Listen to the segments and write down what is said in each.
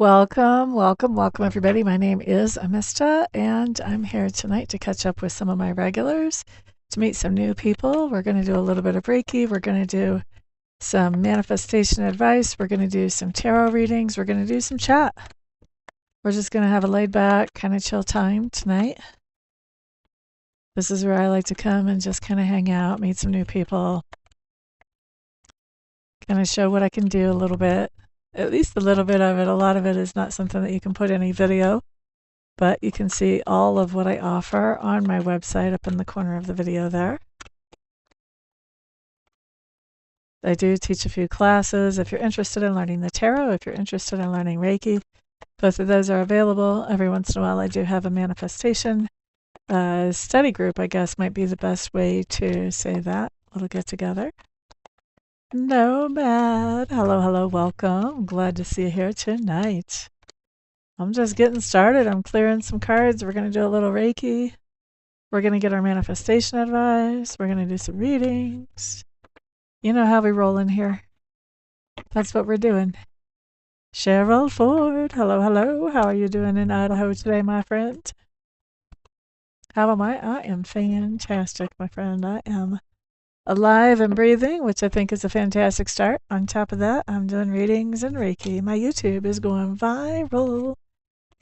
Welcome, welcome, welcome, everybody. My name is Amista, and I'm here tonight to catch up with some of my regulars, to meet some new people. We're going to do a little bit of Reiki. We're going to do some manifestation advice. We're going to do some tarot readings. We're going to do some chat. We're just going to have a laid back, kind of chill time tonight. This is where I like to come and just kind of hang out, meet some new people, kind of show what I can do a little bit. At least a little bit of it. A lot of it is not something that you can put in a video, but you can see all of what I offer on my website up in the corner of the video there. I do teach a few classes. If you're interested in learning the tarot, if you're interested in learning Reiki, both of those are available. Every once in a while I do have a manifestation study group, I guess might be the best way to say that. A little get together. Nomad. Hello, hello, welcome. Glad to see you here tonight. I'm just getting started. I'm clearing some cards. We're going to do a little Reiki. We're going to get our manifestation advice. We're going to do some readings. You know how we roll in here. That's what we're doing. Cheryl Ford. Hello, hello. How are you doing in Idaho today, my friend? How am I? I am fantastic, my friend. I am alive and breathing, which I think is a fantastic start. On top of that, I'm doing readings and Reiki. My YouTube is going viral.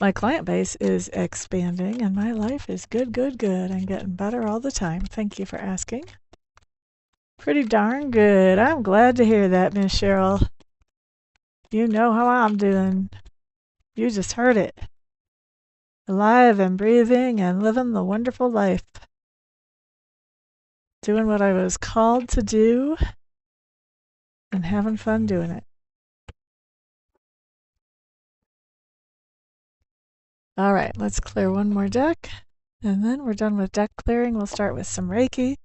My client base is expanding, and my life is good, good, good. I'm getting better all the time. Thank you for asking. Pretty darn good. I'm glad to hear that, Miss Cheryl. You know how I'm doing. You just heard it. Alive and breathing and living the wonderful life. Doing what I was called to do and having fun doing it. All right, let's clear one more deck, and then we're done with deck clearing. We'll start with some Reiki.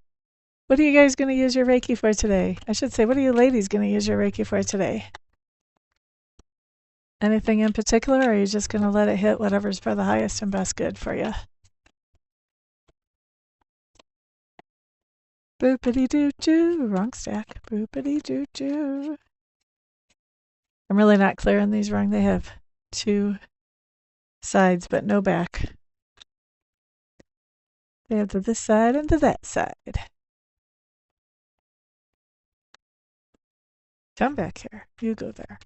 What are you guys going to use your Reiki for today? I should say, what are you ladies going to use your Reiki for today? Anything in particular, or are you just going to let it hit whatever's for the highest and best good for you? Boopity-doo-doo, wrong stack. Boopity-doo-doo. I'm really not clearing these wrong. They have two sides, but no back. They have to this side and to that side. Come back here. You go there.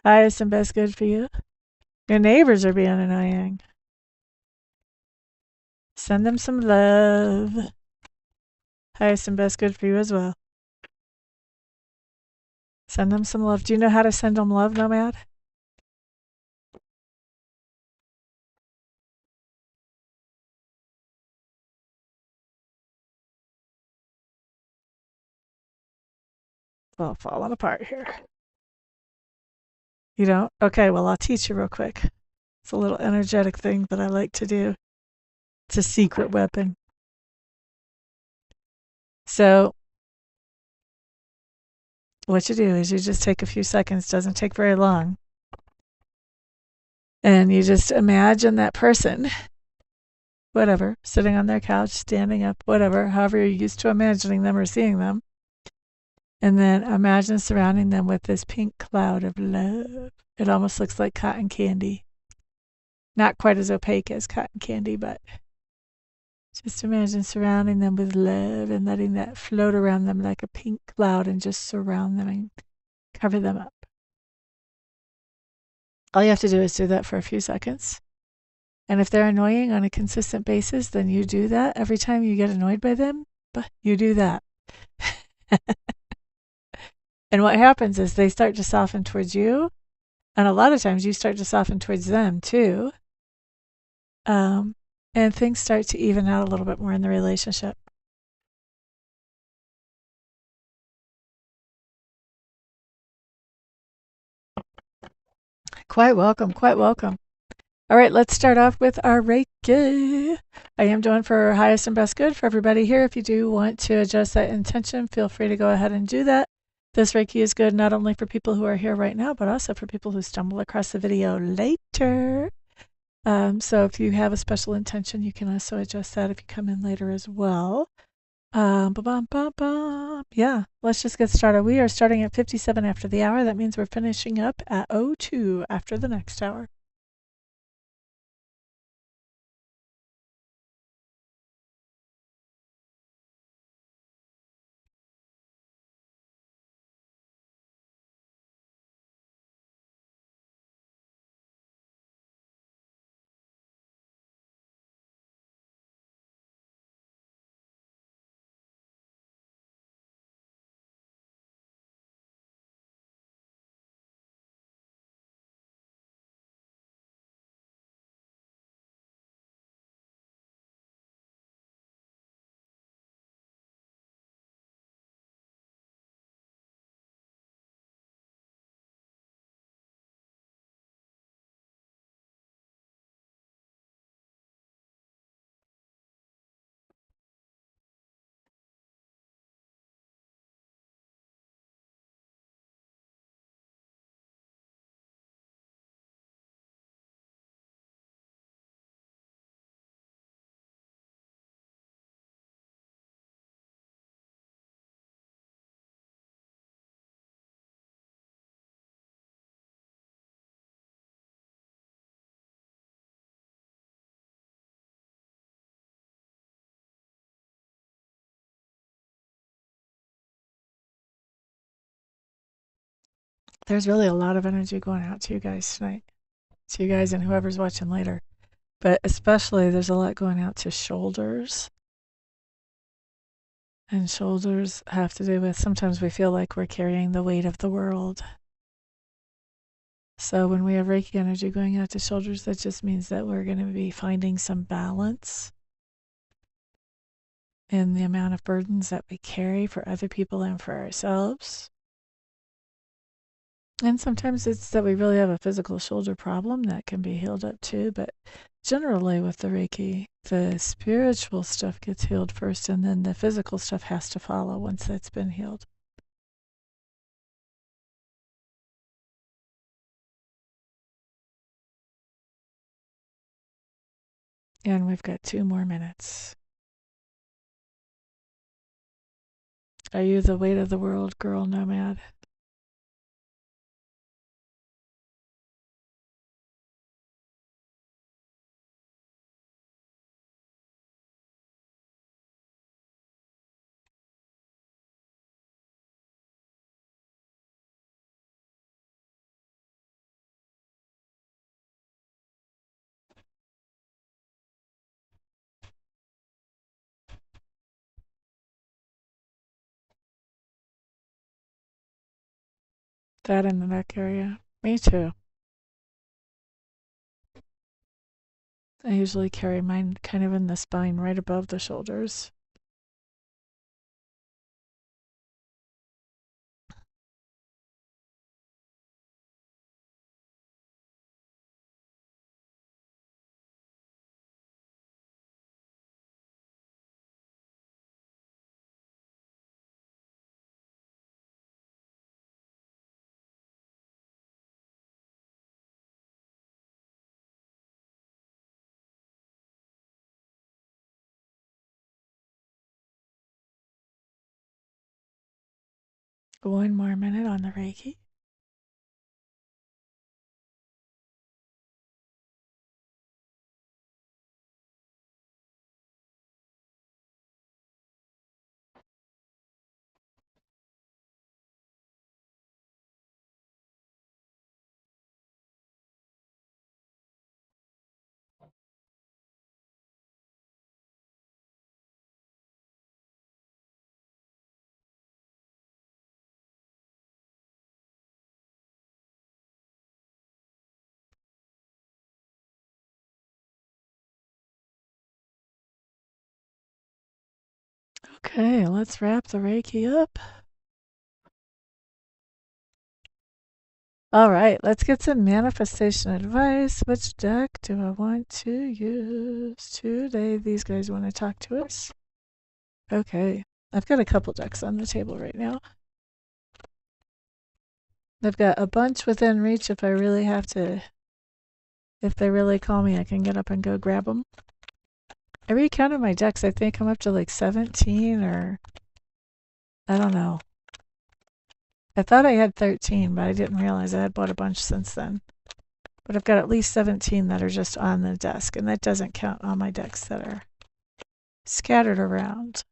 Highest and best good for you. Your neighbors are being annoying. Send them some love. Highest and best good for you as well. Send them some love. Do you know how to send them love, Nomad? It's all falling apart here. You don't? Okay, well, I'll teach you real quick. It's a little energetic thing that I like to do. It's a secret weapon. So what you do is you just take a few seconds, doesn't take very long, and you just imagine that person, whatever, sitting on their couch, standing up, whatever, however you're used to imagining them or seeing them, and then imagine surrounding them with this pink cloud of love. It almost looks like cotton candy. Not quite as opaque as cotton candy, but just imagine surrounding them with love and letting that float around them like a pink cloud and just surround them and cover them up. All you have to do is do that for a few seconds. And if they're annoying on a consistent basis, then you do that. Every time you get annoyed by them, you do that. And what happens is they start to soften towards you. And a lot of times you start to soften towards them too. And things start to even out a little bit more in the relationship. Quite welcome, quite welcome. All right, let's start off with our Reiki. I am doing for highest and best good for everybody here. If you do want to adjust that intention, feel free to go ahead and do that. This Reiki is good not only for people who are here right now, but also for people who stumble across the video later. So if you have a special intention, you can also adjust that if you come in later as well. Yeah, let's just get started. We are starting at 57 after the hour. That means we're finishing up at 02 after the next hour. There's really a lot of energy going out to you guys tonight, to you guys and whoever's watching later. But especially, there's a lot going out to shoulders. And shoulders have to do with sometimes we feel like we're carrying the weight of the world. So when we have Reiki energy going out to shoulders, that just means that we're going to be finding some balance in the amount of burdens that we carry for other people and for ourselves. And sometimes it's that we really have a physical shoulder problem that can be healed up too. But generally, with the Reiki, the spiritual stuff gets healed first, and then the physical stuff has to follow once that's been healed. And we've got 2 more minutes. Are you the weight of the world, girl nomad? That in the neck area. Me too. I usually carry mine kind of in the spine, right above the shoulders. One more minute on the Reiki. Okay, let's wrap the Reiki up. All right, let's get some manifestation advice. Which deck do I want to use today? These guys want to talk to us. Okay, I've got a couple decks on the table right now. I've got a bunch within reach if I really have to. If they really call me, I can get up and go grab them. I recounted my decks. I think I'm up to like 17 or I don't know. I thought I had 13, but I didn't realize I had bought a bunch since then. But I've got at least 17 that are just on the desk, and that doesn't count all my decks that are scattered around.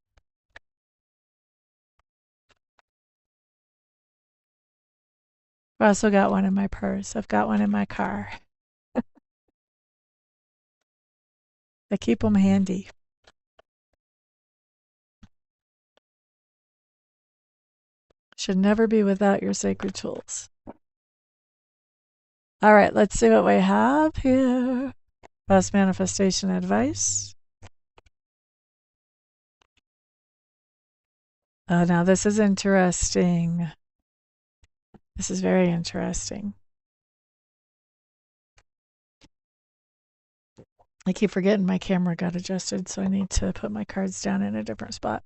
I've also got one in my purse. I've got one in my car. I keep them handy. Should never be without your sacred tools. All right, let's see what we have here. Best manifestation advice. Oh, now this is interesting. This is very interesting. I keep forgetting my camera got adjusted, so I need to put my cards down in a different spot.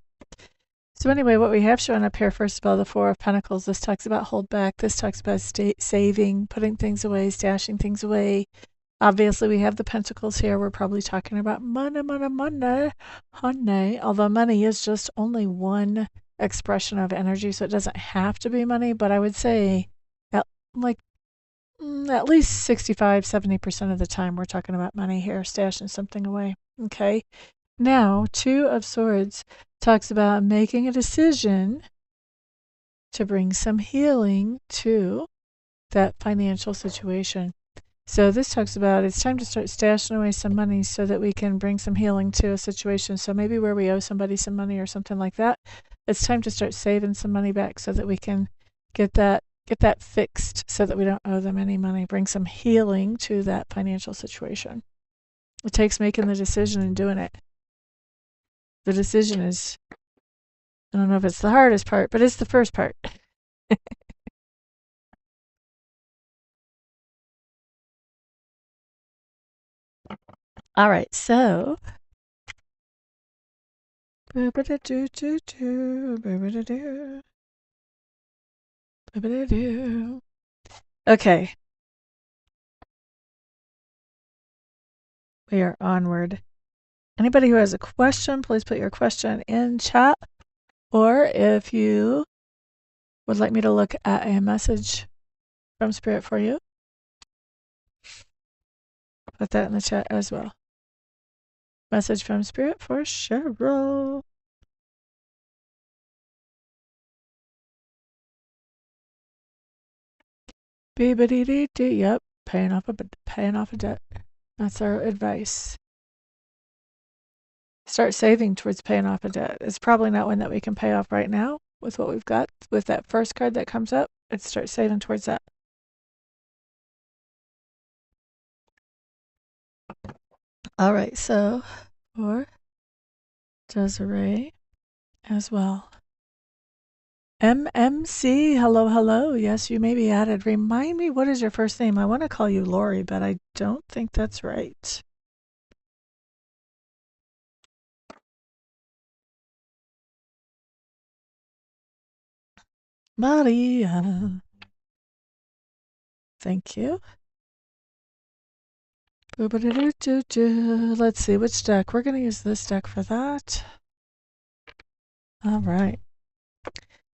So anyway, what we have shown up here, first of all, the Four of Pentacles. This talks about hold back. This talks about saving, putting things away, stashing things away. Obviously, we have the Pentacles here. We're probably talking about money, money, money, honey. Although money is just only one expression of energy, so it doesn't have to be money. But I would say at least 65, 70% of the time we're talking about money here, stashing something away. Okay. Now, Two of Swords talks about making a decision to bring some healing to that financial situation. So this talks about it's time to start stashing away some money so that we can bring some healing to a situation. So maybe where we owe somebody some money or something like that, it's time to start saving some money back so that we can get that fixed so that we don't owe them any money, bring some healing to that financial situation. It takes making the decision and doing it. The decision is, I don't know if it's the hardest part, but it's the first part. All right, so okay. We are onward. Anybody who has a question, please put your question in chat. Or if you would like me to look at a message from Spirit for you, put that in the chat as well. Message from Spirit for Cheryl. Yep, paying off a debt. That's our advice. Start saving towards paying off a debt. It's probably not one that we can pay off right now with what we've got. With that first card that comes up, let's start saving towards that. All right, so for Desiree as well. MMC, hello, hello. Yes, you may be added. Remind me, what is your first name? I want to call you Lori, but I don't think that's right. Maria. Thank you. Let's see, which deck? We're going to use this deck for that. All right.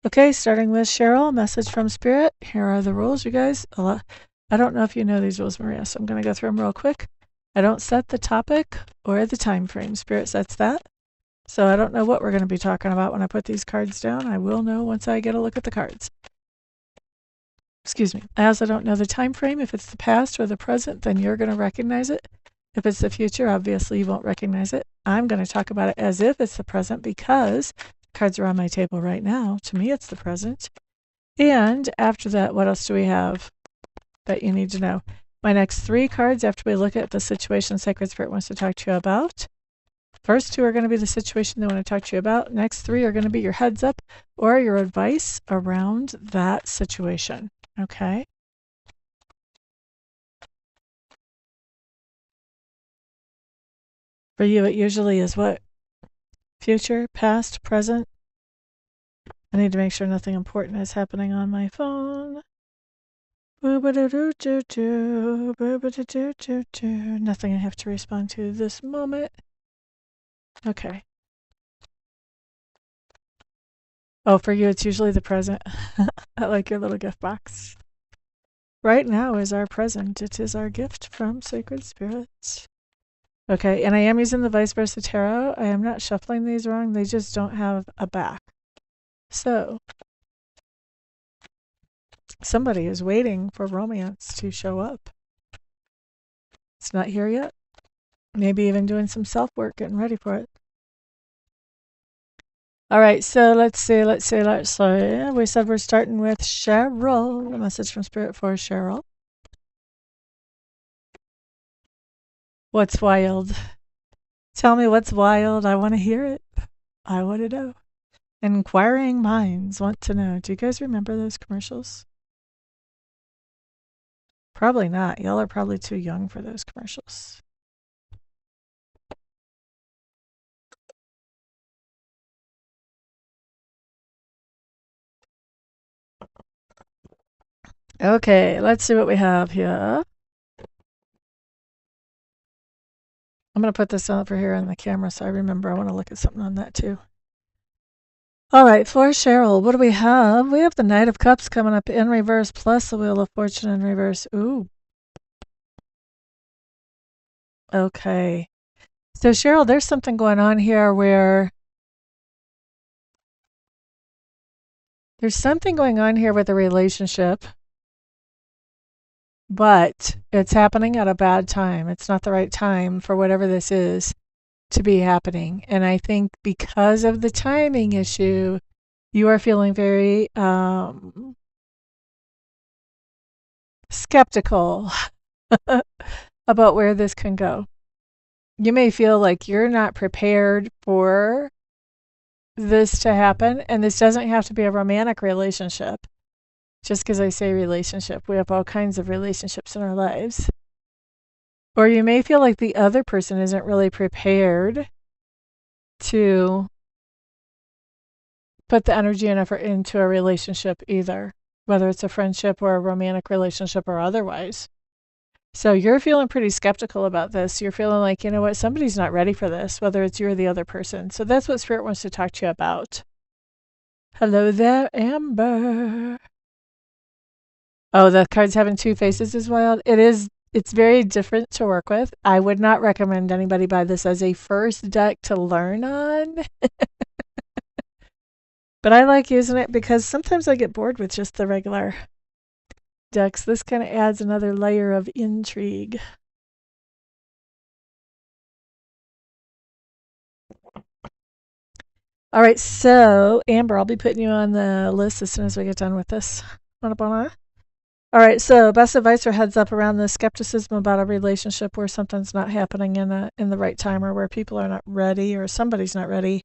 Okay, starting with Cheryl, message from Spirit. Here are the rules, you guys. I don't know if you know these rules, Maria, so I'm going to go through them real quick. I don't set the topic or the time frame. Spirit sets that. So I don't know what we're going to be talking about when I put these cards down. I will know once I get a look at the cards. Excuse me. I also don't know the time frame. If it's the past or the present, then you're going to recognize it. If it's the future, obviously you won't recognize it. I'm going to talk about it as if it's the present because cards are on my table right now. To me, it's the present. And after that, what else do we have that you need to know? My next three cards, after we look at the situation Sacred Spirit wants to talk to you about. First two are going to be the situation they want to talk to you about. Next three are going to be your heads up or your advice around that situation. Okay? For you, it usually is what? Future, past, present. I need to make sure nothing important is happening on my phone. Nothing I have to respond to this moment. Okay. Oh, for you, it's usually the present. I like your little gift box. Right now is our present. It is our gift from Sacred Spirits. Okay, and I am using the Vice Versa Tarot. I am not shuffling these wrong. They just don't have a back. So, somebody is waiting for romance to show up. It's not here yet. Maybe even doing some self-work, getting ready for it. All right, so let's see. We said we're starting with Cheryl. A message from Spirit for Cheryl. What's wild? Tell me what's wild. I want to hear it. I want to know. Inquiring minds want to know. Do you guys remember those commercials? Probably not. Y'all are probably too young for those commercials. Okay, let's see what we have here. I'm going to put this over here on the camera so I remember. I want to look at something on that too. All right, for Cheryl, what do we have? We have the Knight of Cups coming up in reverse plus the Wheel of Fortune in reverse. Ooh. Okay. So Cheryl, there's something going on here where there's something going on here with a relationship, but it's happening at a bad time. It's not the right time for whatever this is to be happening. And I think because of the timing issue, you are feeling very skeptical about where this can go. You may feel like you're not prepared for this to happen, and this doesn't have to be a romantic relationship. Just because I say relationship, we have all kinds of relationships in our lives. Or you may feel like the other person isn't really prepared to put the energy and effort into a relationship either, whether it's a friendship or a romantic relationship or otherwise. So you're feeling pretty skeptical about this. You're feeling like, you know what, somebody's not ready for this, whether it's you or the other person. So that's what Spirit wants to talk to you about. Hello there, Amber. Oh, the card's having two faces is wild. It's very different to work with. I would not recommend anybody buy this as a first deck to learn on. But I like using it because sometimes I get bored with just the regular decks. This kind of adds another layer of intrigue. All right, so Amber, I'll be putting you on the list as soon as we get done with this. All right, so best advice or heads up around the skepticism about a relationship where something's not happening in the right time, or where people are not ready, or somebody's not ready.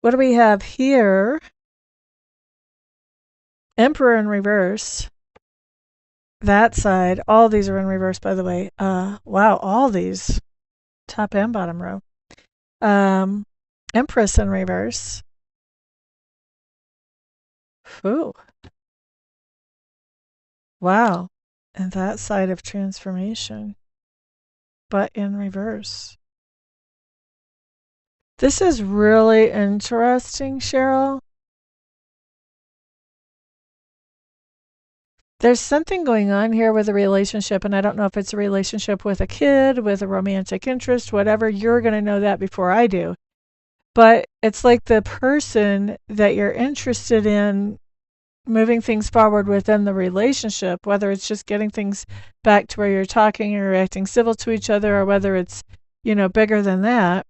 What do we have here? Emperor in reverse. That side, all these are in reverse, by the way. Wow, all these, top and bottom row. Empress in reverse. Ooh. Wow. And that side of transformation, but in reverse. This is really interesting, Cheryl. There's something going on here with a relationship, and I don't know if it's a relationship with a kid, with a romantic interest, whatever. You're going to know that before I do. But it's like the person that you're interested in moving things forward within the relationship, whether it's just getting things back to where you're talking or acting civil to each other, or whether it's, bigger than that.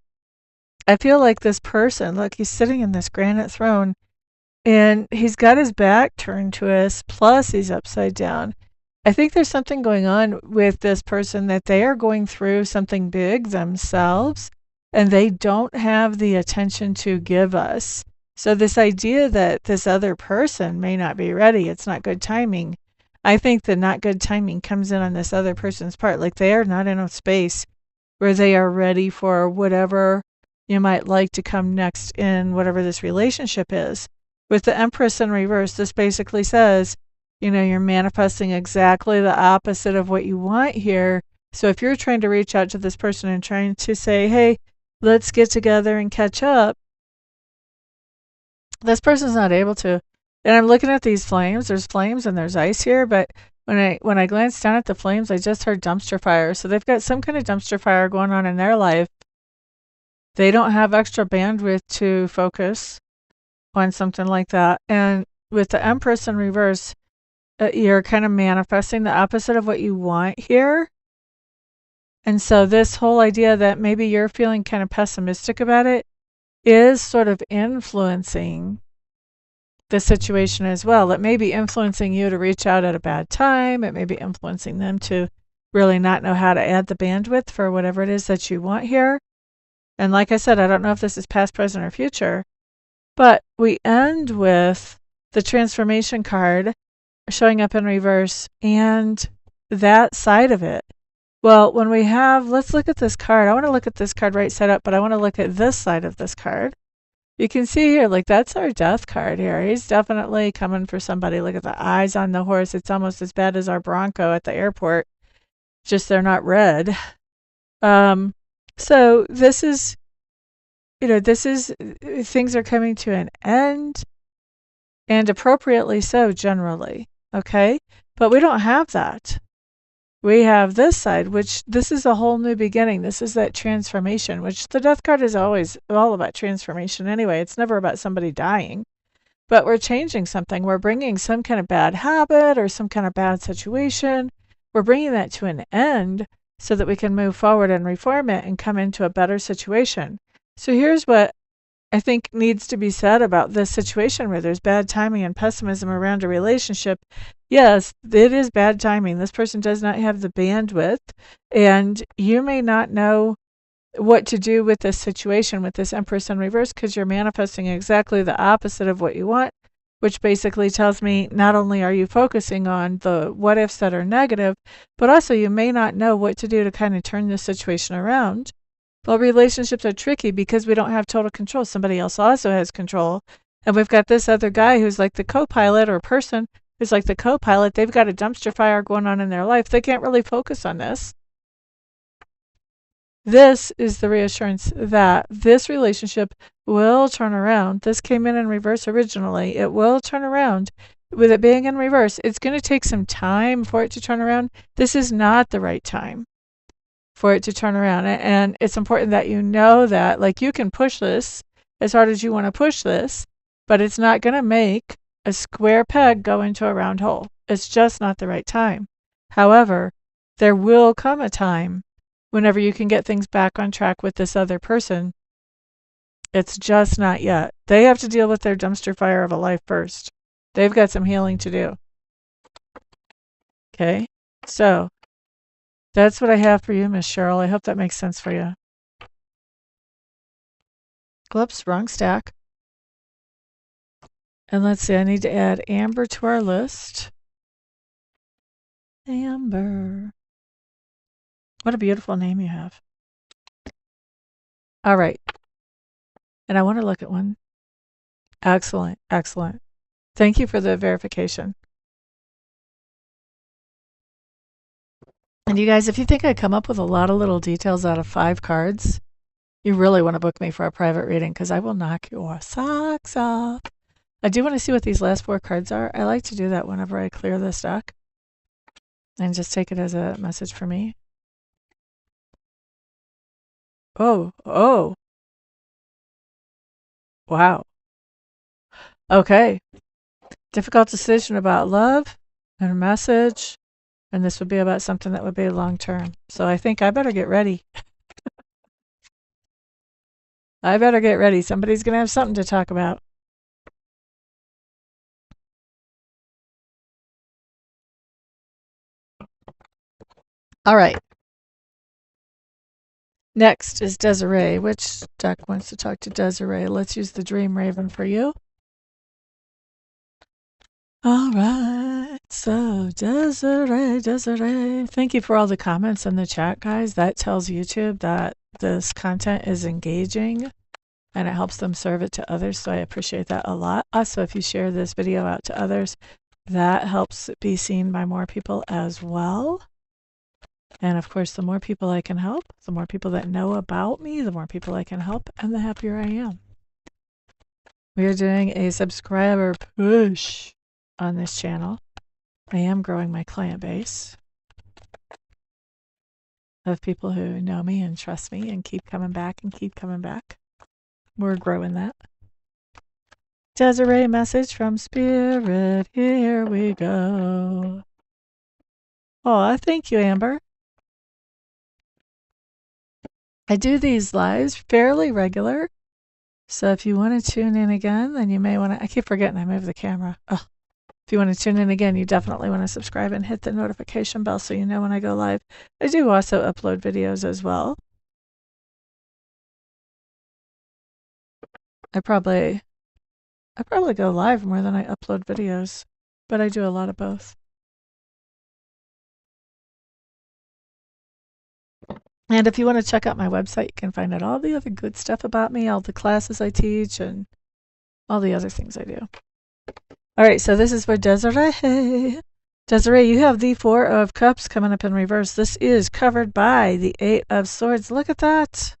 I feel like this person, look, he's sitting in this granite throne, and he's got his back turned to us, plus he's upside down. I think there's something going on with this person that they are going through something big themselves, and they don't have the attention to give us. So this idea that this other person may not be ready, it's not good timing. I think the not good timing comes in on this other person's part. Like they are not in a space where they are ready for whatever you might like to come next in whatever this relationship is. With the Empress in reverse, this basically says, you're manifesting exactly the opposite of what you want here. So if you're trying to reach out to this person and trying to say, hey, let's get together and catch up, this person's not able to. And I'm looking at these flames. There's flames and there's ice here, but when I glanced down at the flames, I just heard dumpster fire. So they've got some kind of dumpster fire going on in their life. They don't have extra bandwidth to focus on something like that. And with the Empress in reverse, you're kind of manifesting the opposite of what you want here. And so this whole idea that maybe you're feeling kind of pessimistic about it is sort of influencing the situation as well. It may be influencing you to reach out at a bad time. It may be influencing them to really not know how to add the bandwidth for whatever it is that you want here. And like I said, I don't know if this is past, present, or future, but we end with the transformation card showing up in reverse and that side of it. Well, when we have, let's look at this card. I want to look at this card right side up, but I want to look at this side of this card. You can see here, like that's our death card here. He's definitely coming for somebody. Look at the eyes on the horse. It's almost as bad as our Bronco at the airport, just they're not red. So this is, things are coming to an end, and appropriately so generally, okay? But we don't have that. We have this side, which this is a whole new beginning. This is that transformation, which the death card is always all about transformation anyway. It's never about somebody dying, but we're changing something. We're bringing some kind of bad habit or some kind of bad situation. We're bringing that to an end so that we can move forward and reform it and come into a better situation. So here's what I think needs to be said about this situation where there's bad timing and pessimism around a relationship. Yes, it is bad timing. This person does not have the bandwidth, and you may not know what to do with this situation with this Empress in reverse because you're manifesting exactly the opposite of what you want, which basically tells me not only are you focusing on the what ifs that are negative, but also you may not know what to do to kind of turn this situation around. Well, relationships are tricky because we don't have total control. Somebody else also has control. And we've got this other guy who's like the co-pilot, or person who's like the co-pilot. They've got a dumpster fire going on in their life. They can't really focus on this. This is the reassurance that this relationship will turn around. This came in reverse originally. It will turn around. With it being in reverse, it's going to take some time for it to turn around. This is not the right time for it to turn around. And it's important that you know that, like, you can push this as hard as you want to push this, but it's not going to make a square peg go into a round hole. It's just not the right time. However, there will come a time whenever you can get things back on track with this other person. It's just not yet. They have to deal with their dumpster fire of a life first. They've got some healing to do. Okay, so that's what I have for you, Miss Cheryl. I hope that makes sense for you. Whoops, wrong stack. And let's see, I need to add Amber to our list. Amber. What a beautiful name you have. All right. And I want to look at one. Excellent, excellent. Thank you for the verification. And you guys, if you think I come up with a lot of little details out of 5 cards, you really want to book me for a private reading because I will knock your socks off. I do want to see what these last 4 cards are. I like to do that whenever I clear this deck and just take it as a message for me. Oh. Wow. Okay. Difficult decision about love and a message. And this would be about something that would be long term. So I think I better get ready. I better get ready. Somebody's going to have something to talk about. All right. Next is Desiree. Which deck wants to talk to Desiree? Let's use the Dream Raven for you. All right. So Desiree. Thank you for all the comments in the chat, guys. That tells YouTube that this content is engaging and it helps them serve it to others. So I appreciate that a lot. Also, if you share this video out to others, that helps it be seen by more people as well. And of course, the more people I can help, the more people that know about me, the more people I can help, and the happier I am. We are doing a subscriber push on this channel. I am growing my client base of people who know me and trust me and keep coming back and keep coming back. We're growing that. Desiree, message from Spirit. Here we go. Oh, thank you, Amber. I do these lives fairly regular. So if you want to tune in again, then you may want to, I keep forgetting I moved the camera. Oh, if you want to tune in again, you definitely want to subscribe and hit the notification bell so you know when I go live. I do also upload videos as well. I probably go live more than I upload videos, but I do a lot of both. And if you want to check out my website, you can find out all the other good stuff about me, all the classes I teach, and all the other things I do. All right, so this is for Desiree. Desiree, you have the Four of Cups coming up in reverse. This is covered by the Eight of Swords. Look at that.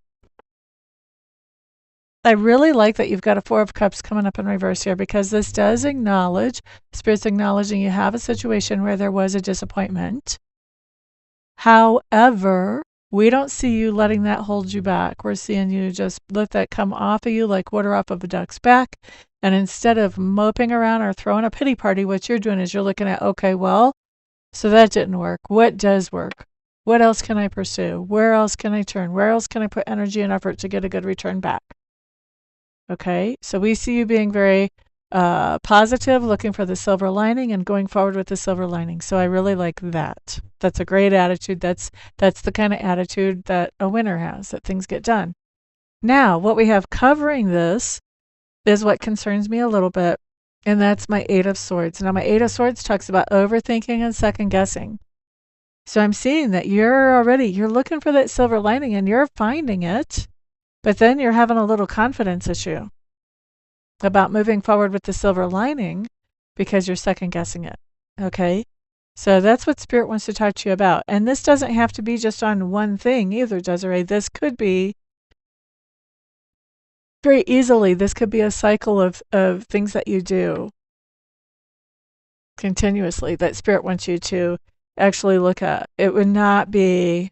I really like that you've got a Four of Cups coming up in reverse here, because this does acknowledge, Spirit's acknowledging you have a situation where there was a disappointment. However, we don't see you letting that hold you back. We're seeing you just let that come off of you like water off of a duck's back. And instead of moping around or throwing a pity party, what you're doing is you're looking at, okay, well, so that didn't work. What does work? What else can I pursue? Where else can I turn? Where else can I put energy and effort to get a good return back? Okay, so we see you being very positive, looking for the silver lining and going forward with the silver lining. So I really like that. That's a great attitude. That's the kind of attitude that a winner has, that things get done. Now, what we have covering this is what concerns me a little bit, and that's my Eight of Swords. Now, my Eight of Swords talks about overthinking and second guessing. So I'm seeing that you're looking for that silver lining and you're finding it, but then you're having a little confidence issue about moving forward with the silver lining because you're second guessing it. Okay? So that's what Spirit wants to talk to you about. And this doesn't have to be just on one thing either, Desiree. This could be very easily, this could be a cycle of things that you do continuously that Spirit wants you to actually look at. It would not be,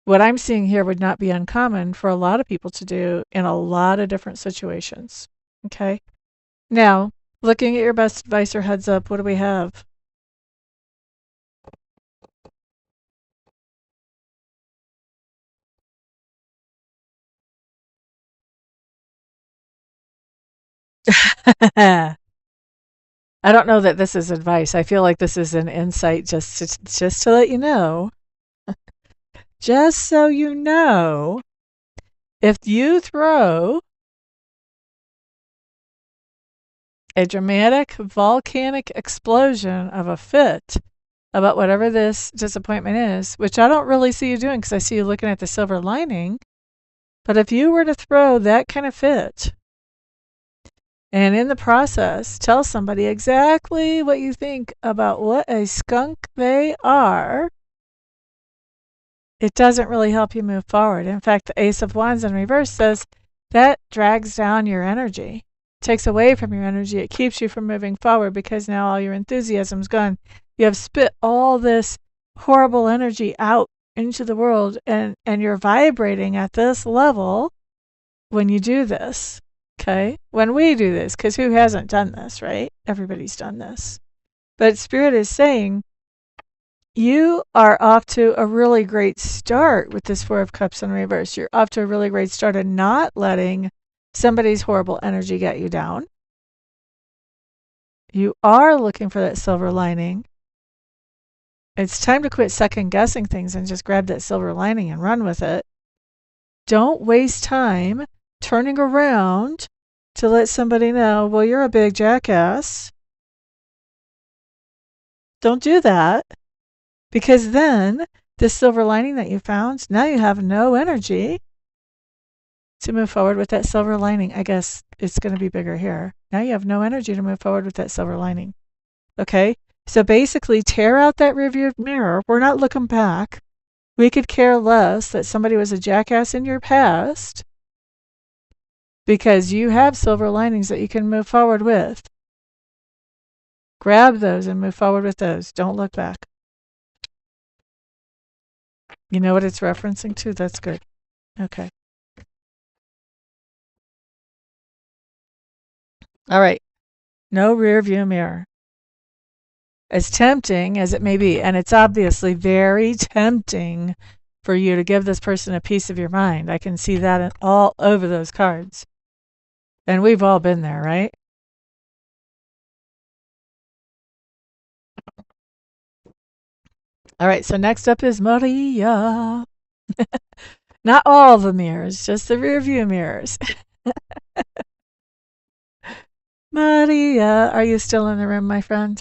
what I'm seeing here would not be uncommon for a lot of people to do in a lot of different situations. Okay? Now, looking at your best advice or heads up, what do we have? I don't know that this is advice. I feel like this is an insight just to let you know. Just so you know, if you throw a dramatic volcanic explosion of a fit about whatever this disappointment is, which I don't really see you doing because I see you looking at the silver lining, but if you were to throw that kind of fit and in the process tell somebody exactly what you think about what a skunk they are, it doesn't really help you move forward. In fact, the Ace of Wands in reverse says that drags down your energy, takes away from your energy. It keeps you from moving forward because now all your enthusiasm's gone. You have spit all this horrible energy out into the world, and you're vibrating at this level when you do this. Okay? When we do this, because who hasn't done this, right? Everybody's done this. But Spirit is saying, you are off to a really great start with this Four of Cups in reverse. You're off to a really great start of not letting somebody's horrible energy get you down. You are looking for that silver lining. It's time to quit second guessing things and just grab that silver lining and run with it. Don't waste time turning around to let somebody know, well, you're a big jackass. Don't do that. Because then, this silver lining that you found, now you have no energy to move forward with that silver lining. I guess it's going to be bigger here. Now you have no energy to move forward with that silver lining. Okay? So basically, tear out that rearview mirror. We're not looking back. We could care less that somebody was a jackass in your past because you have silver linings that you can move forward with. Grab those and move forward with those. Don't look back. You know what it's referencing to? That's good. Okay. All right. No rear view mirror. As tempting as it may be, and it's obviously very tempting for you to give this person a piece of your mind. I can see that all over those cards. And we've all been there, right? All right, so next up is Maria. Not all the mirrors, just the rear view mirrors. Maria, are you still in the room, my friend?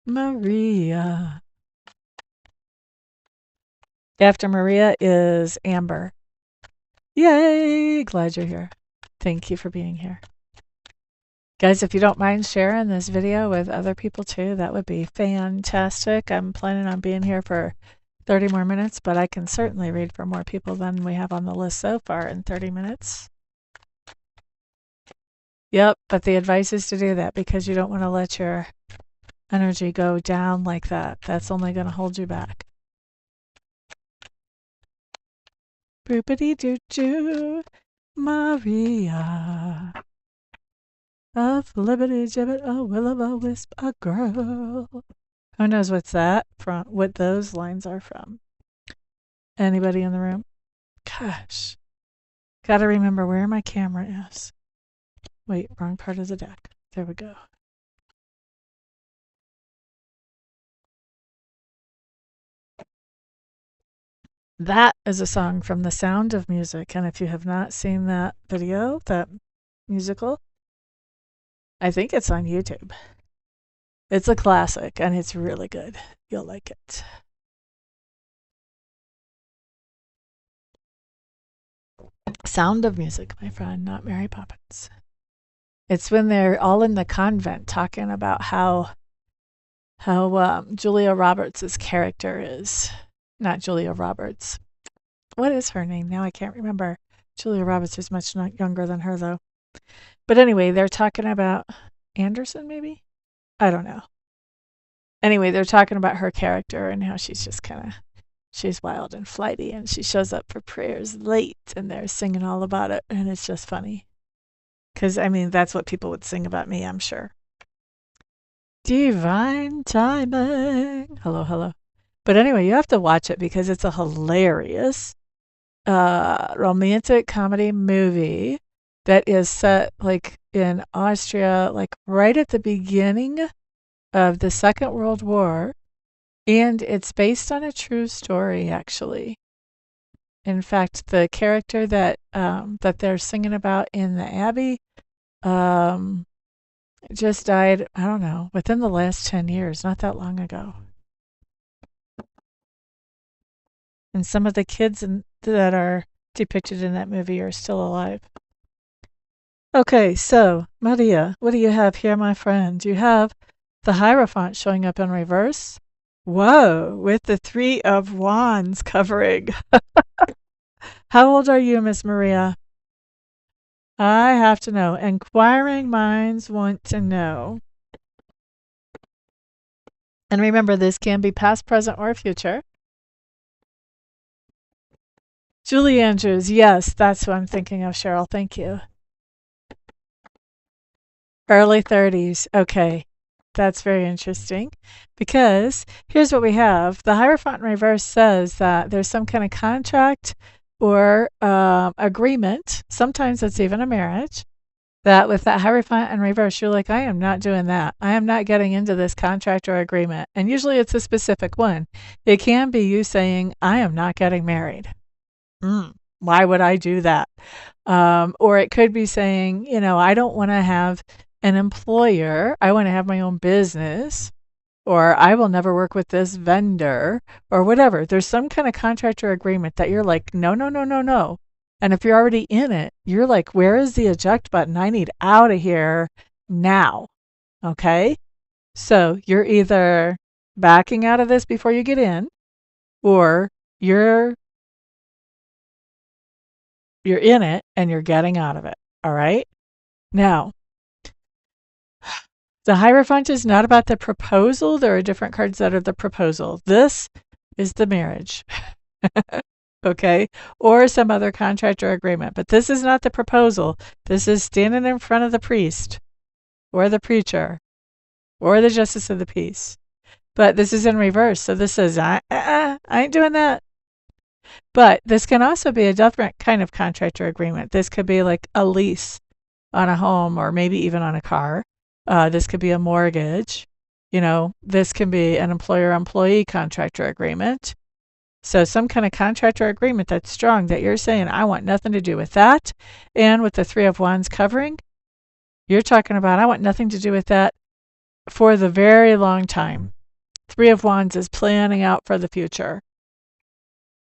Maria. After Maria is Amber. Yay! Glad you're here. Thank you for being here. Guys, if you don't mind sharing this video with other people too, that would be fantastic. I'm planning on being here for 30 more minutes, but I can certainly read for more people than we have on the list so far in 30 minutes. Yep, but the advice is to do that because you don't want to let your energy go down like that. That's only going to hold you back. Boopity-doo-doo, Maria. A flippity gibbet, a will of a wisp, a girl. Who knows what's that from? What those lines are from? Anybody in the room? Gosh, gotta remember where my camera is. Wait, wrong part of the deck. There we go. That is a song from The Sound of Music, and if you have not seen that video, that musical, I think it's on YouTube. It's a classic, and it's really good. You'll like it. Sound of Music, my friend, not Mary Poppins. It's when they're all in the convent talking about how Julia Roberts' character is. Not Julia Roberts. What is her name now? I can't remember. Julia Roberts is much younger than her, though. But anyway, they're talking about Anderson, maybe? I don't know. Anyway, they're talking about her character and how she's just she's wild and flighty, and she shows up for prayers late, and they're singing all about it, and it's just funny. Because, I mean, that's what people would sing about me, I'm sure. Divine timing. Hello, hello. But anyway, you have to watch it because it's a hilarious romantic comedy movie that is set like in Austria, like right at the beginning of the Second World War, and it's based on a true story, actually. In fact, the character that they're singing about in the Abbey just died, I don't know, within the last 10 years, not that long ago. And some of the kids that are depicted in that movie are still alive. Okay, so, Maria, what do you have here, my friend? You have the Hierophant showing up in reverse. Whoa, with the Three of Wands covering. How old are you, Miss Maria? I have to know. Inquiring minds want to know. And remember, this can be past, present, or future. Julie Andrews, yes, that's who I'm thinking of, Cheryl. Thank you. Early 30s. Okay, that's very interesting because here's what we have. The Hierophant in reverse says that there's some kind of contract or agreement. Sometimes it's even a marriage. That with that Hierophant in reverse, you're like, I am not doing that. I am not getting into this contract or agreement. And usually it's a specific one. It can be you saying, I am not getting married. Why would I do that? Or it could be saying, you know, I don't want to have an employer. I want to have my own business. Or I will never work with this vendor or whatever. There's some kind of contract or agreement that you're like, no, no, no, no, no. And if you're already in it, you're like, where is the eject button? I need out of here now. Okay? So you're either backing out of this before you get in, or you're in it and you're getting out of it. All right? Now, the Hierophant is not about the proposal. There are different cards that are the proposal. This is the marriage. Okay? Or some other contract or agreement. But this is not the proposal. This is standing in front of the priest or the preacher or the justice of the peace. But this is in reverse. So this says, I ain't doing that. But this can also be a different kind of contract or agreement. This could be like a lease on a home or maybe even on a car. This could be a mortgage. This can be an employer-employee contract or agreement. So some kind of contract or agreement that's strong that you're saying, I want nothing to do with that. And with the Three of Wands covering, you're talking about, I want nothing to do with that for the very long time. Three of Wands is planning out for the future.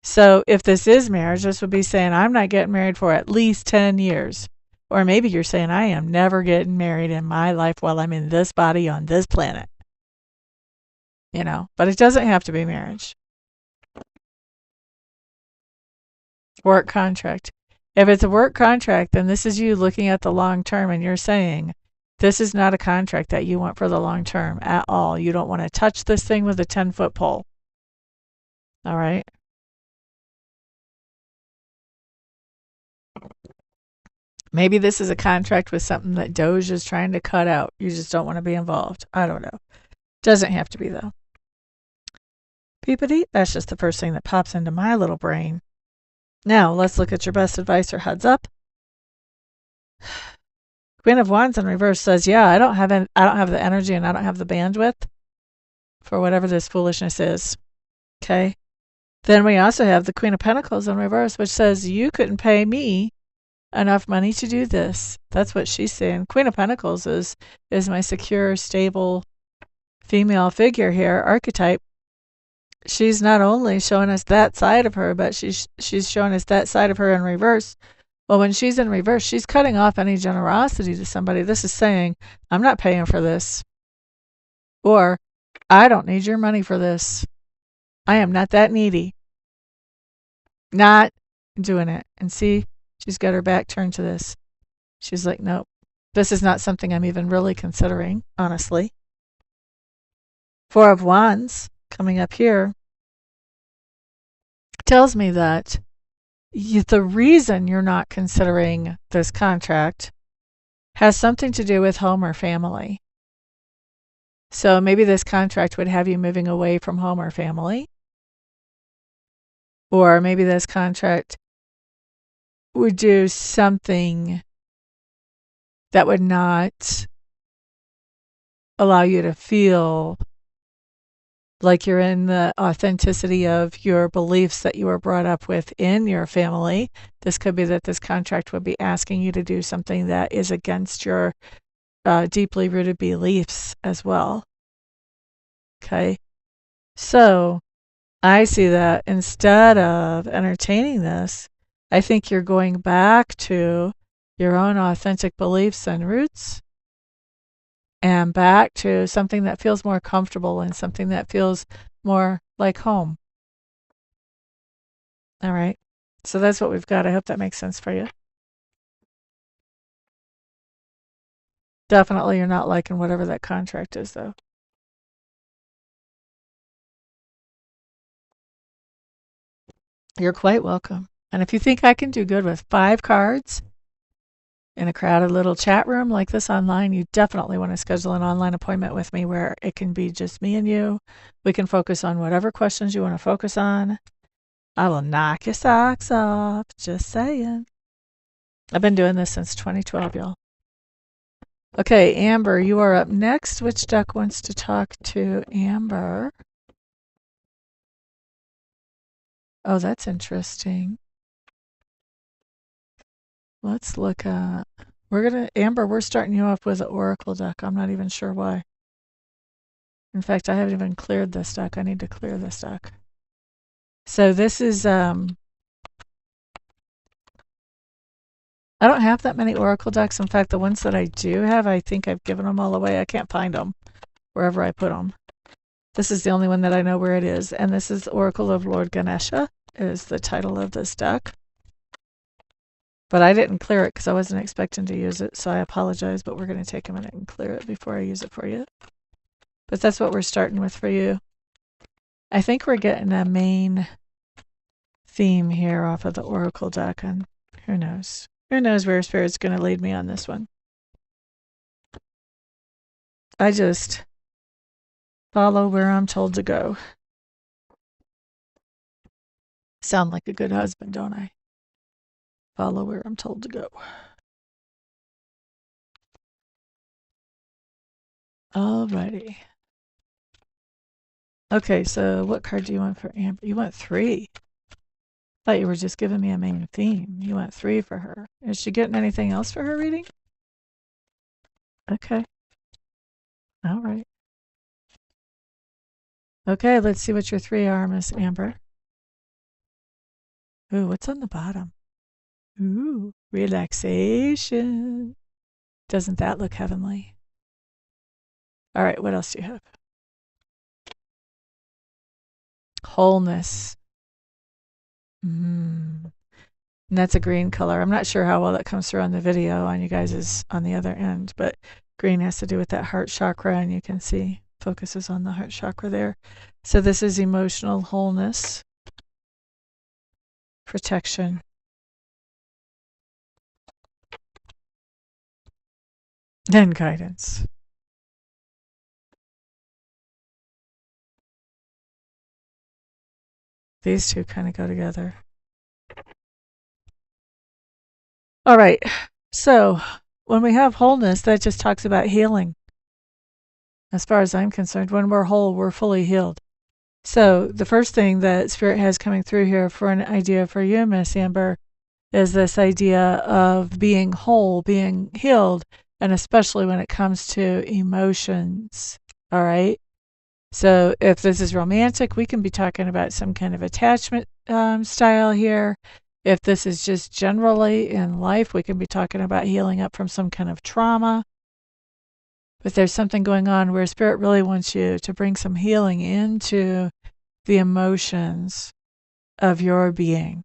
So if this is marriage, this would be saying, I'm not getting married for at least 10 years. Or maybe you're saying, I am never getting married in my life while I'm in this body on this planet. But it doesn't have to be marriage. Work contract. If it's a work contract, then this is you looking at the long term and you're saying, this is not a contract that you want for the long term at all. You don't want to touch this thing with a 10-foot pole. All right? Maybe this is a contract with something that Doge is trying to cut out. You just don't want to be involved. I don't know. Doesn't have to be, though. Peepity, that's just the first thing that pops into my little brain. Now, let's look at your best advice or heads up. Queen of Wands in reverse says, yeah, I don't have the energy and I don't have the bandwidth for whatever this foolishness is. Okay? Then we also have the Queen of Pentacles in reverse, which says, you couldn't pay me enough money to do this. That's what she's saying. Queen of Pentacles is my secure, stable female figure here, archetype. She's not only showing us that side of her, but she's showing us that side of her in reverse. Well, when she's in reverse, she's cutting off any generosity to somebody. This is saying, I'm not paying for this. Or, I don't need your money for this. I am not that needy. Not doing it. And see, she's got her back turned to this. She's like, nope, this is not something I'm even really considering, honestly. Four of Wands coming up here tells me that the reason you're not considering this contract has something to do with home or family. So maybe this contract would have you moving away from home or family. Or maybe this contract would do something that would not allow you to feel like you're in the authenticity of your beliefs that you were brought up with in your family. This could be that this contract would be asking you to do something that is against your deeply rooted beliefs as well. Okay? So I see that instead of entertaining this, I think you're going back to your own authentic beliefs and roots, and back to something that feels more comfortable and something that feels more like home. All right. So that's what we've got. I hope that makes sense for you. Definitely you're not liking whatever that contract is, though. You're quite welcome. And if you think I can do good with 5 cards in a crowded little chat room like this online, you definitely want to schedule an online appointment with me where it can be just me and you. We can focus on whatever questions you want to focus on. I will knock your socks off. Just saying. I've been doing this since 2012, y'all. Okay, Amber, you are up next. Which duck wants to talk to Amber? Oh, that's interesting. Let's look at, Amber, we're starting you off with an oracle deck. I'm not even sure why. In fact, I haven't even cleared this deck. I need to clear this deck. So this is, I don't have that many oracle decks. In fact, the ones that I do have, I think I've given them all away. I can't find them wherever I put them. This is the only one that I know where it is, and this is the Oracle of Lord Ganesha is the title of this deck. But I didn't clear it because I wasn't expecting to use it, so I apologize, but we're going to take a minute and clear it before I use it for you. But that's what we're starting with for you. I think we're getting a main theme here off of the Oracle deck, and who knows? Who knows where Spirit's going to lead me on this one? I just follow where I'm told to go. Sound like a good husband, don't I? Follow where I'm told to go. Alrighty. Okay, so what card do you want for Amber? You want 3. Thought you were just giving me a main theme. You want 3 for her. Is she getting anything else for her reading? Okay. All right. Okay, let's see what your 3 are, Miss Amber. Ooh, what's on the bottom? Ooh, relaxation. Doesn't that look heavenly? All right, what else do you have? Wholeness. And that's a green color. I'm not sure how well that comes through on the video on you guys' on the other end, but green has to do with that heart chakra, and you can see focuses on the heart chakra there. So this is emotional wholeness, protection, and guidance. These two kind of go together. All right, so when we have wholeness, that just talks about healing. As far as I'm concerned, when we're whole, we're fully healed. So the first thing that Spirit has coming through here for an idea for you, Miss Amber, is this idea of being whole, being healed, and especially when it comes to emotions. All right. So if this is romantic, we can be talking about some kind of attachment style here. If this is just generally in life, we can be talking about healing up from some kind of trauma. But there's something going on where Spirit really wants you to bring some healing into the emotions of your being.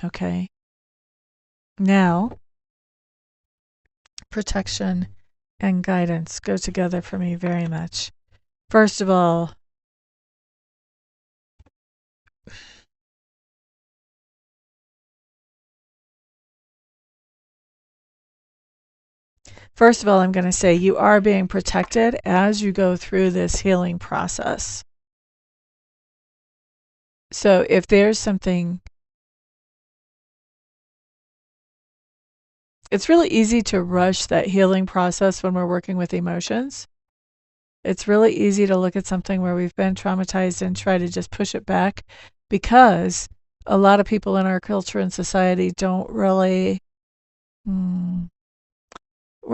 Okay. Now, protection and guidance go together for me very much. First of all, I'm going to say you are being protected as you go through this healing process. So if there's something, it's really easy to rush that healing process when we're working with emotions. It's really easy to look at something where we've been traumatized and try to just push it back, because a lot of people in our culture and society don't really, we're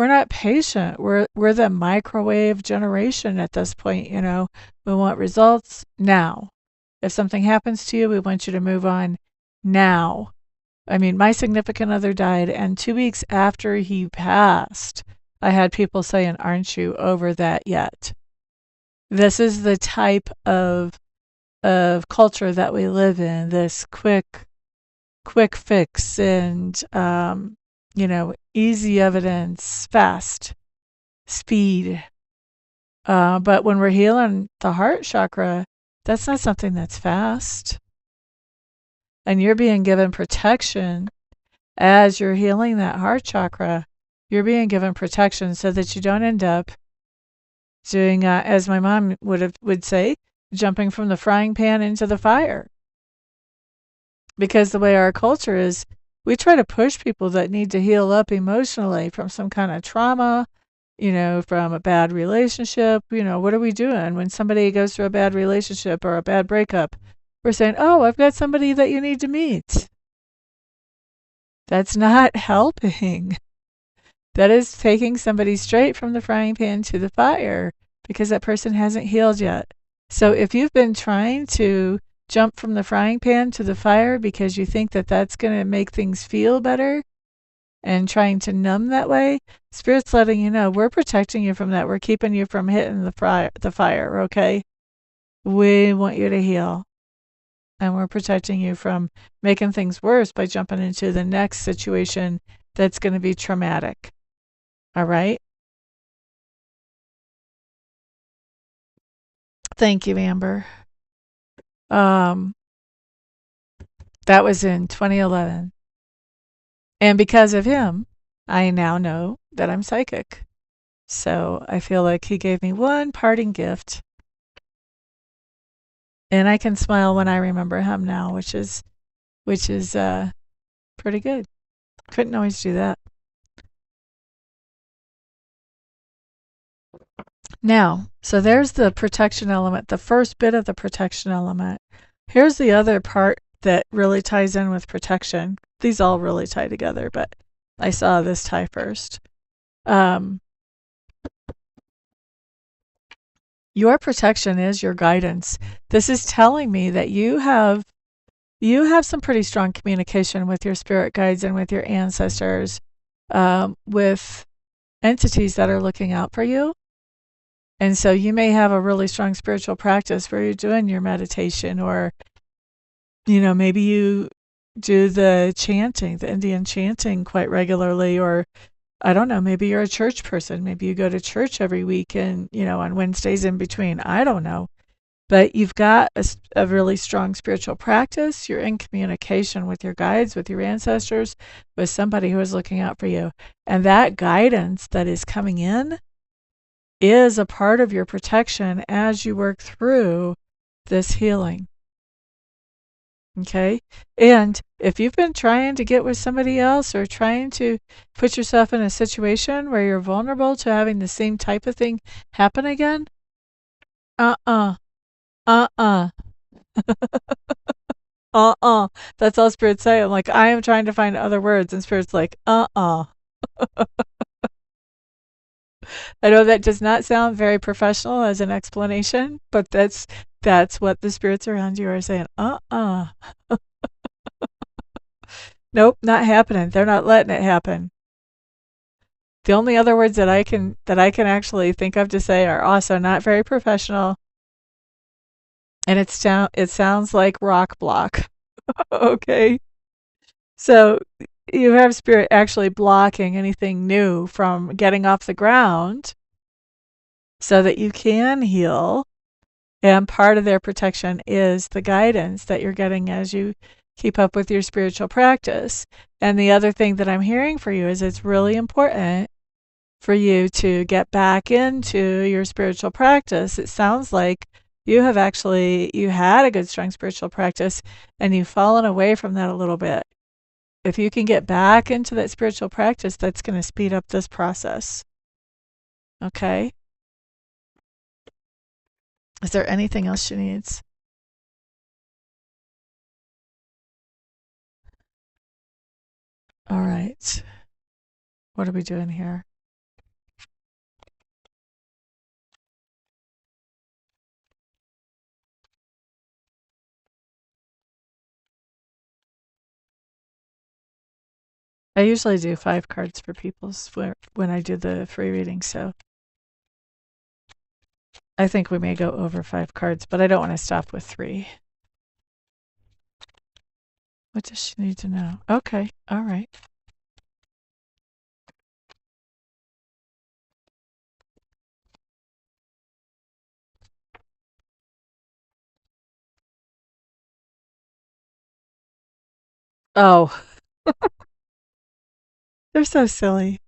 not patient. We're the microwave generation at this point, you know. We want results now. If something happens to you, we want you to move on now. I mean, my significant other died, and 2 weeks after he passed, I had people saying, "Aren't you over that yet?" This is the type of culture that we live in, this quick fix and, you know, easy evidence, fast, speed. But when we're healing the heart chakra, that's not something that's fast. And you're being given protection as you're healing that heart chakra. You're being given protection so that you don't end up doing, as my mom would say, jumping from the frying pan into the fire. Because the way our culture is, we try to push people that need to heal up emotionally from some kind of trauma, you know, from a bad relationship. You know, what are we doing when somebody goes through a bad relationship or a bad breakup? We're saying, "Oh, I've got somebody that you need to meet." That's not helping. That is taking somebody straight from the frying pan to the fire, because that person hasn't healed yet. So if you've been trying to jump from the frying pan to the fire because you think that that's going to make things feel better and trying to numb that way, Spirit's letting you know we're protecting you from that. We're keeping you from hitting the fire, okay? We want you to heal. And we're protecting you from making things worse by jumping into the next situation that's going to be traumatic. All right? Thank you, Amber. That was in 2011. And because of him, I now know that I'm psychic. So I feel like he gave me one parting gift. And I can smile when I remember him now, which is pretty good. Couldn't always do that. Now, so there's the protection element, the first bit of the protection element. Here's the other part that really ties in with protection. These all really tie together, but I saw this tie first. Your protection is your guidance. This is telling me that you have some pretty strong communication with your spirit guides and with your ancestors, with entities that are looking out for you. And so you may have a really strong spiritual practice where you're doing your meditation, or, maybe you do the chanting, the Indian chanting quite regularly, or I don't know, maybe you're a church person. Maybe you go to church every week and, on Wednesdays in between. I don't know. But you've got a really strong spiritual practice. You're in communication with your guides, with your ancestors, with somebody who is looking out for you. And that guidance that is coming in is a part of your protection as you work through this healing. Okay? And if you've been trying to get with somebody else or trying to put yourself in a situation where you're vulnerable to having the same type of thing happen again, uh-uh. That's all Spirit's say. I'm like, I am trying to find other words, and Spirit's like, I know that does not sound very professional as an explanation, but that's what the spirits around you are saying. Nope, not happening. They're not letting it happen. The only other words that I can actually think of to say are also not very professional, and it sounds like rock block. Okay, so you have Spirit actually blocking anything new from getting off the ground so that you can heal. And part of their protection is the guidance that you're getting as you keep up with your spiritual practice. And the other thing that I'm hearing for you is it's really important for you to get back into your spiritual practice. It sounds like you had a good, strong spiritual practice, and you've fallen away from that a little bit. If you can get back into that spiritual practice, that's going to speed up this process. Okay? Is there anything else she needs? All right. What are we doing here? I usually do 5 cards for people when I do the free reading, so I think we may go over 5 cards, but I don't want to stop with 3. What does she need to know? Okay, all right. Oh, they're so silly.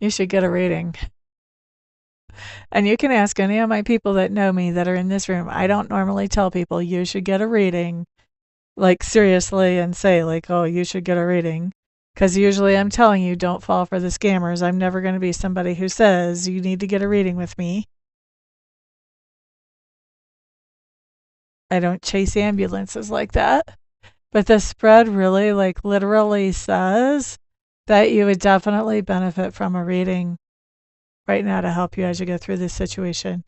You should get a reading. And you can ask any of my people that know me that are in this room. I don't normally tell people you should get a reading, like seriously, and say like, oh, you should get a reading. Because usually I'm telling you, don't fall for the scammers. I'm never going to be somebody who says you need to get a reading with me. I don't chase ambulances like that. But the spread really, like, literally says that you would definitely benefit from a reading right now to help you as you go through this situation.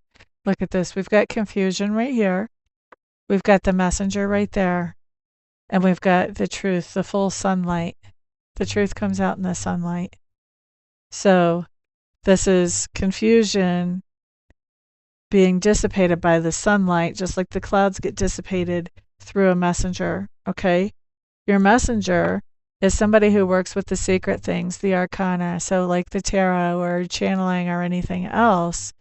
Look at this. We've got confusion right here. We've got the messenger right there. And we've got the truth, the full sunlight. The truth comes out in the sunlight. So this is confusion being dissipated by the sunlight, just like the clouds get dissipated through a messenger, okay? Your messenger is somebody who works with the secret things, the arcana, so like the tarot or channeling or anything else.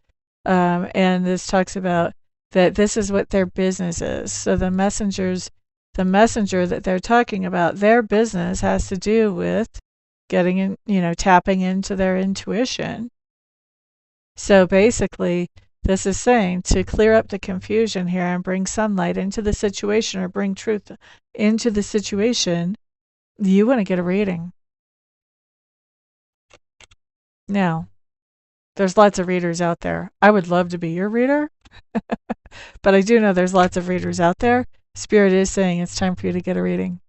And this talks about that this is what their business is. So the messenger that they're talking about, their business has to do with getting in, tapping into their intuition. So basically, this is saying to clear up the confusion here and bring sunlight into the situation or bring truth into the situation, you want to get a reading. Now, there's lots of readers out there. I would love to be your reader, but I do know there's lots of readers out there. Spirit is saying it's time for you to get a reading.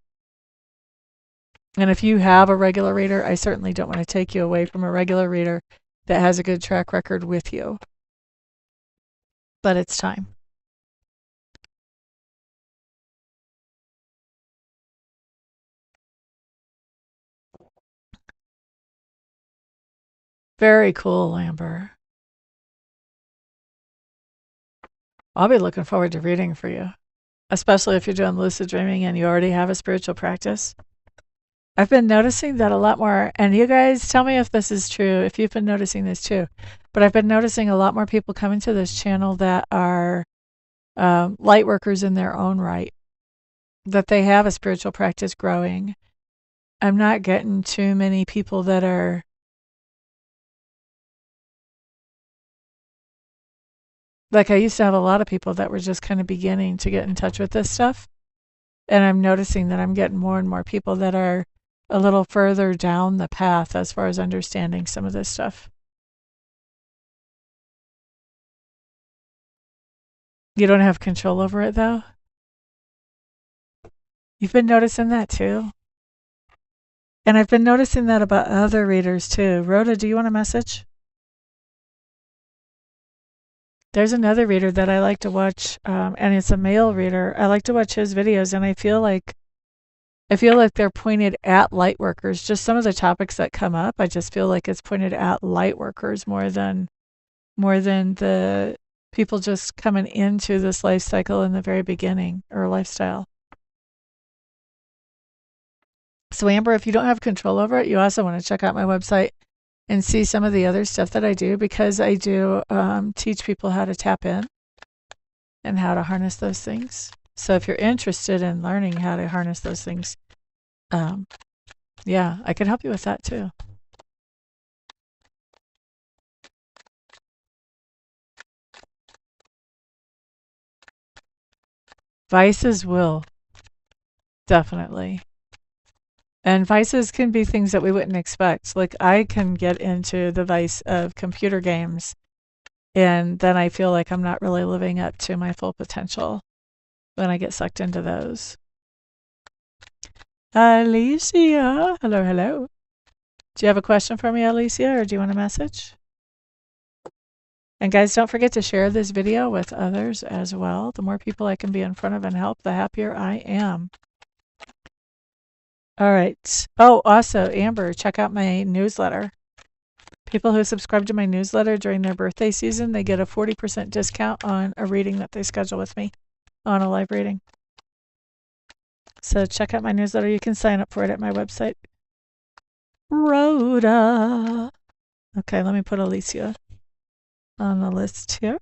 And if you have a regular reader, I certainly don't want to take you away from a regular reader that has a good track record with you. But it's time. Very cool, Amber. I'll be looking forward to reading for you, especially if you're doing lucid dreaming and you already have a spiritual practice. I've been noticing that a lot more, and you guys tell me if this is true, if you've been noticing this too, but I've been noticing a lot more people coming to this channel that are light workers in their own right, that they have a spiritual practice growing. I'm not getting too many people that are like I used to have a lot of people that were just kind of beginning to get in touch with this stuff. And I'm noticing that I'm getting more and more people that are a little further down the path as far as understanding some of this stuff. You don't have control over it, though? You've been noticing that, too? And I've been noticing that about other readers, too. Rhoda, do you want a message? There's another reader that I like to watch, and it's a male reader. I like to watch his videos, and I feel like they're pointed at light workers. Just some of the topics that come up, I just feel like it's pointed at light workers more than the people just coming into this life cycle in the very beginning or lifestyle. So Amber, if you don't have control over it, you also want to check out my website and see some of the other stuff that I do, because I do teach people how to tap in and how to harness those things. So if you're interested in learning how to harness those things, yeah, I can help you with that too. Vices will, definitely. And vices can be things that we wouldn't expect. Like I can get into the vice of computer games, and then I feel like I'm not really living up to my full potential when I get sucked into those. Alicia, hello, hello. Do you have a question for me, Alicia, or do you want a message? And guys, don't forget to share this video with others as well. The more people I can be in front of and help, the happier I am. All right. Oh, also, Amber, check out my newsletter. People who subscribe to my newsletter during their birthday season, they get a 40% discount on a reading that they schedule with me, on a live reading. So check out my newsletter. You can sign up for it at my website. Rhoda. Okay, let me put Alicia on the list here.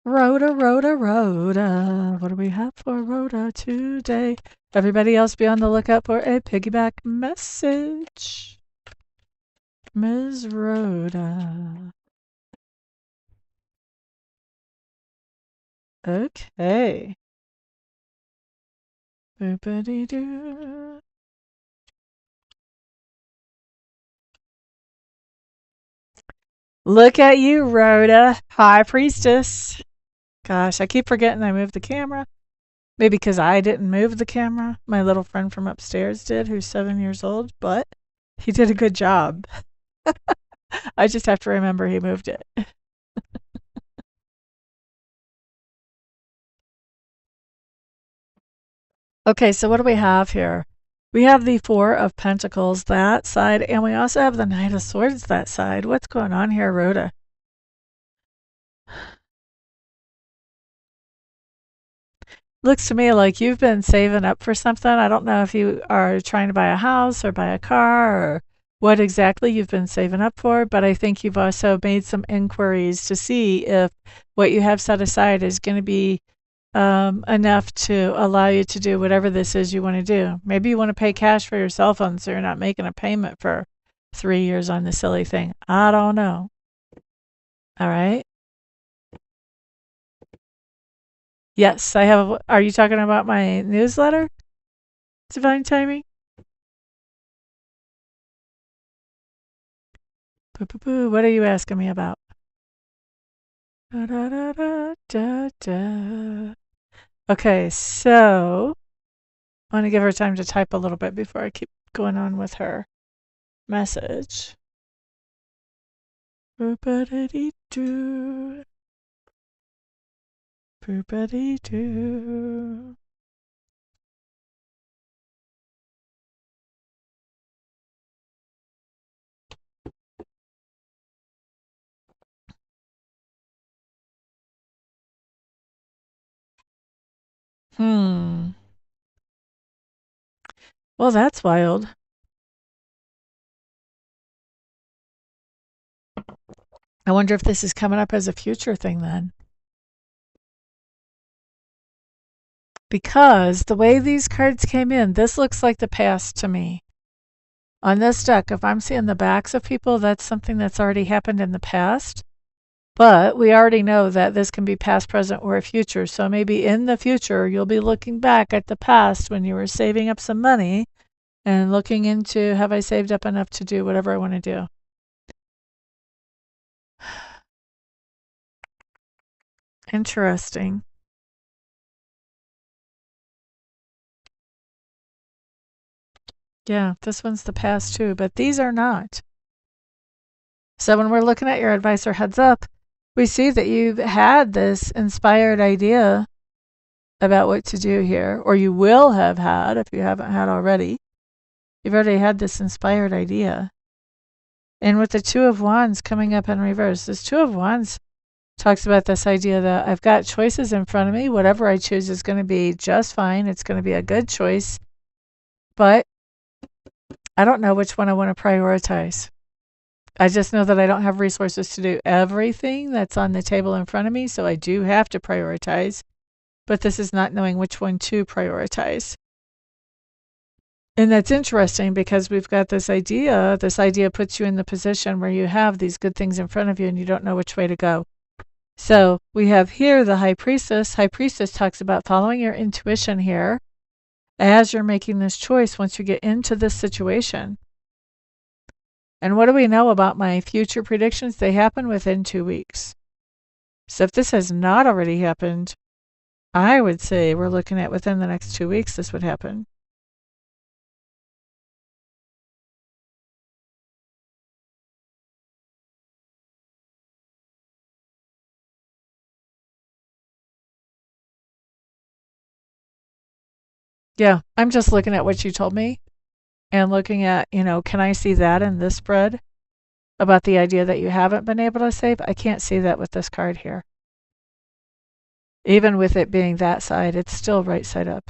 Rhoda, Rhoda, Rhoda. What do we have for Rhoda today? Everybody else be on the lookout for a piggyback message. Ms. Rhoda. Okay. Boopity-doo. Look at you, Rhoda, High Priestess. Gosh, I keep forgetting I moved the camera. Maybe because I didn't move the camera. My little friend from upstairs did, who's 7 years old, but he did a good job. I just have to remember he moved it. Okay, so what do we have here? We have the Four of Pentacles that side, and we also have the Knight of Swords that side. What's going on here, Rhoda? Looks to me like you've been saving up for something. I don't know if you are trying to buy a house or buy a car or what exactly you've been saving up for, but I think you've also made some inquiries to see if what you have set aside is going to be enough to allow you to do whatever this is you want to do. Maybe you want to pay cash for your cell phone so you're not making a payment for 3 years on the silly thing. I don't know. All right. Yes, I have. Are you talking about my newsletter? Divine Timing? Boo, boo, boo. What are you asking me about? Da, da, da, da, da, da. Okay, so I want to give her time to type a little bit before I keep going on with her message. Boop-a-dee-doo. Boop-a-dee-doo. Well, that's wild. I wonder if this is coming up as a future thing then. Because the way these cards came in, this looks like the past to me. On this deck, if I'm seeing the backs of people, that's something that's already happened in the past. But we already know that this can be past, present, or future. So maybe in the future, you'll be looking back at the past when you were saving up some money and looking into, have I saved up enough to do whatever I want to do? Interesting. Yeah, this one's the past too, but these are not. So when we're looking at your advice or heads up, we see that you've had this inspired idea about what to do here, or you will have had if you haven't had already. You've already had this inspired idea. And with the Two of Wands coming up in reverse, this Two of Wands talks about this idea that I've got choices in front of me. Whatever I choose is going to be just fine. It's going to be a good choice. But I don't know which one I want to prioritize. I just know that I don't have resources to do everything that's on the table in front of me, so I do have to prioritize. But this is not knowing which one to prioritize. And that's interesting because we've got this idea. This idea puts you in the position where you have these good things in front of you and you don't know which way to go. So we have here the High Priestess. High Priestess talks about following your intuition here as you're making this choice once you get into this situation. And what do we know about my future predictions? They happen within 2 weeks. So if this has not already happened, I would say we're looking at within the next 2 weeks this would happen. Yeah, I'm just looking at what you told me and looking at, can I see that in this spread about the idea that you haven't been able to save? I can't see that with this card here. Even with it being that side, it's still right side up.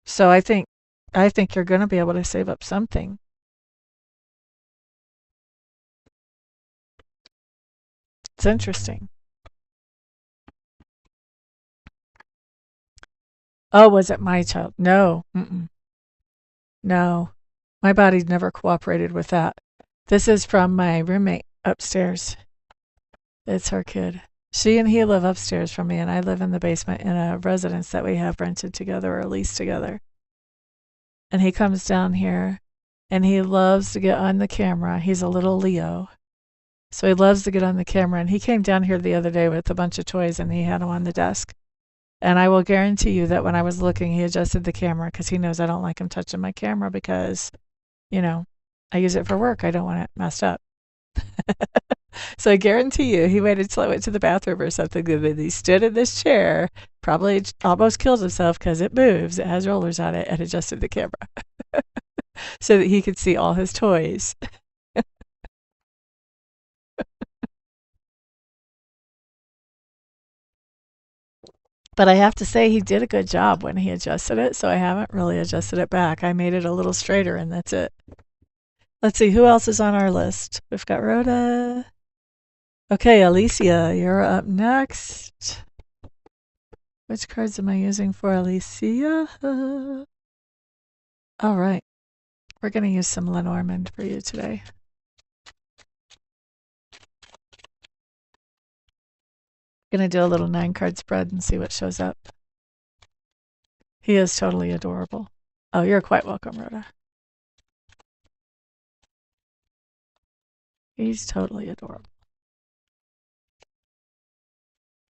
So I think you're going to be able to save up something. It's interesting. Oh, was it my child? No. No. My body never cooperated with that. This is from my roommate upstairs. It's her kid. She and he live upstairs from me, and I live in the basement in a residence that we have rented together or leased together. And he comes down here, and he loves to get on the camera. He's a little Leo. So he loves to get on the camera. And he came down here the other day with a bunch of toys, and he had them on the desk. And I will guarantee you that when I was looking, he adjusted the camera because he knows I don't like him touching my camera because, I use it for work. I don't want it messed up. So I guarantee you he waited till I went to the bathroom or something, and then he stood in this chair, probably almost killed himself because it moves, it has rollers on it, and adjusted the camera so that he could see all his toys. But I have to say he did a good job when he adjusted it, so I haven't really adjusted it back. I made it a little straighter, and that's it. Let's see, who else is on our list? We've got Rhoda. Okay, Alicia, you're up next. Which cards am I using for Alicia? All right. We're going to use some Lenormand for you today. Going to do a little 9-card spread and see what shows up. He is totally adorable. Oh, you're quite welcome, Rhoda. He's totally adorable.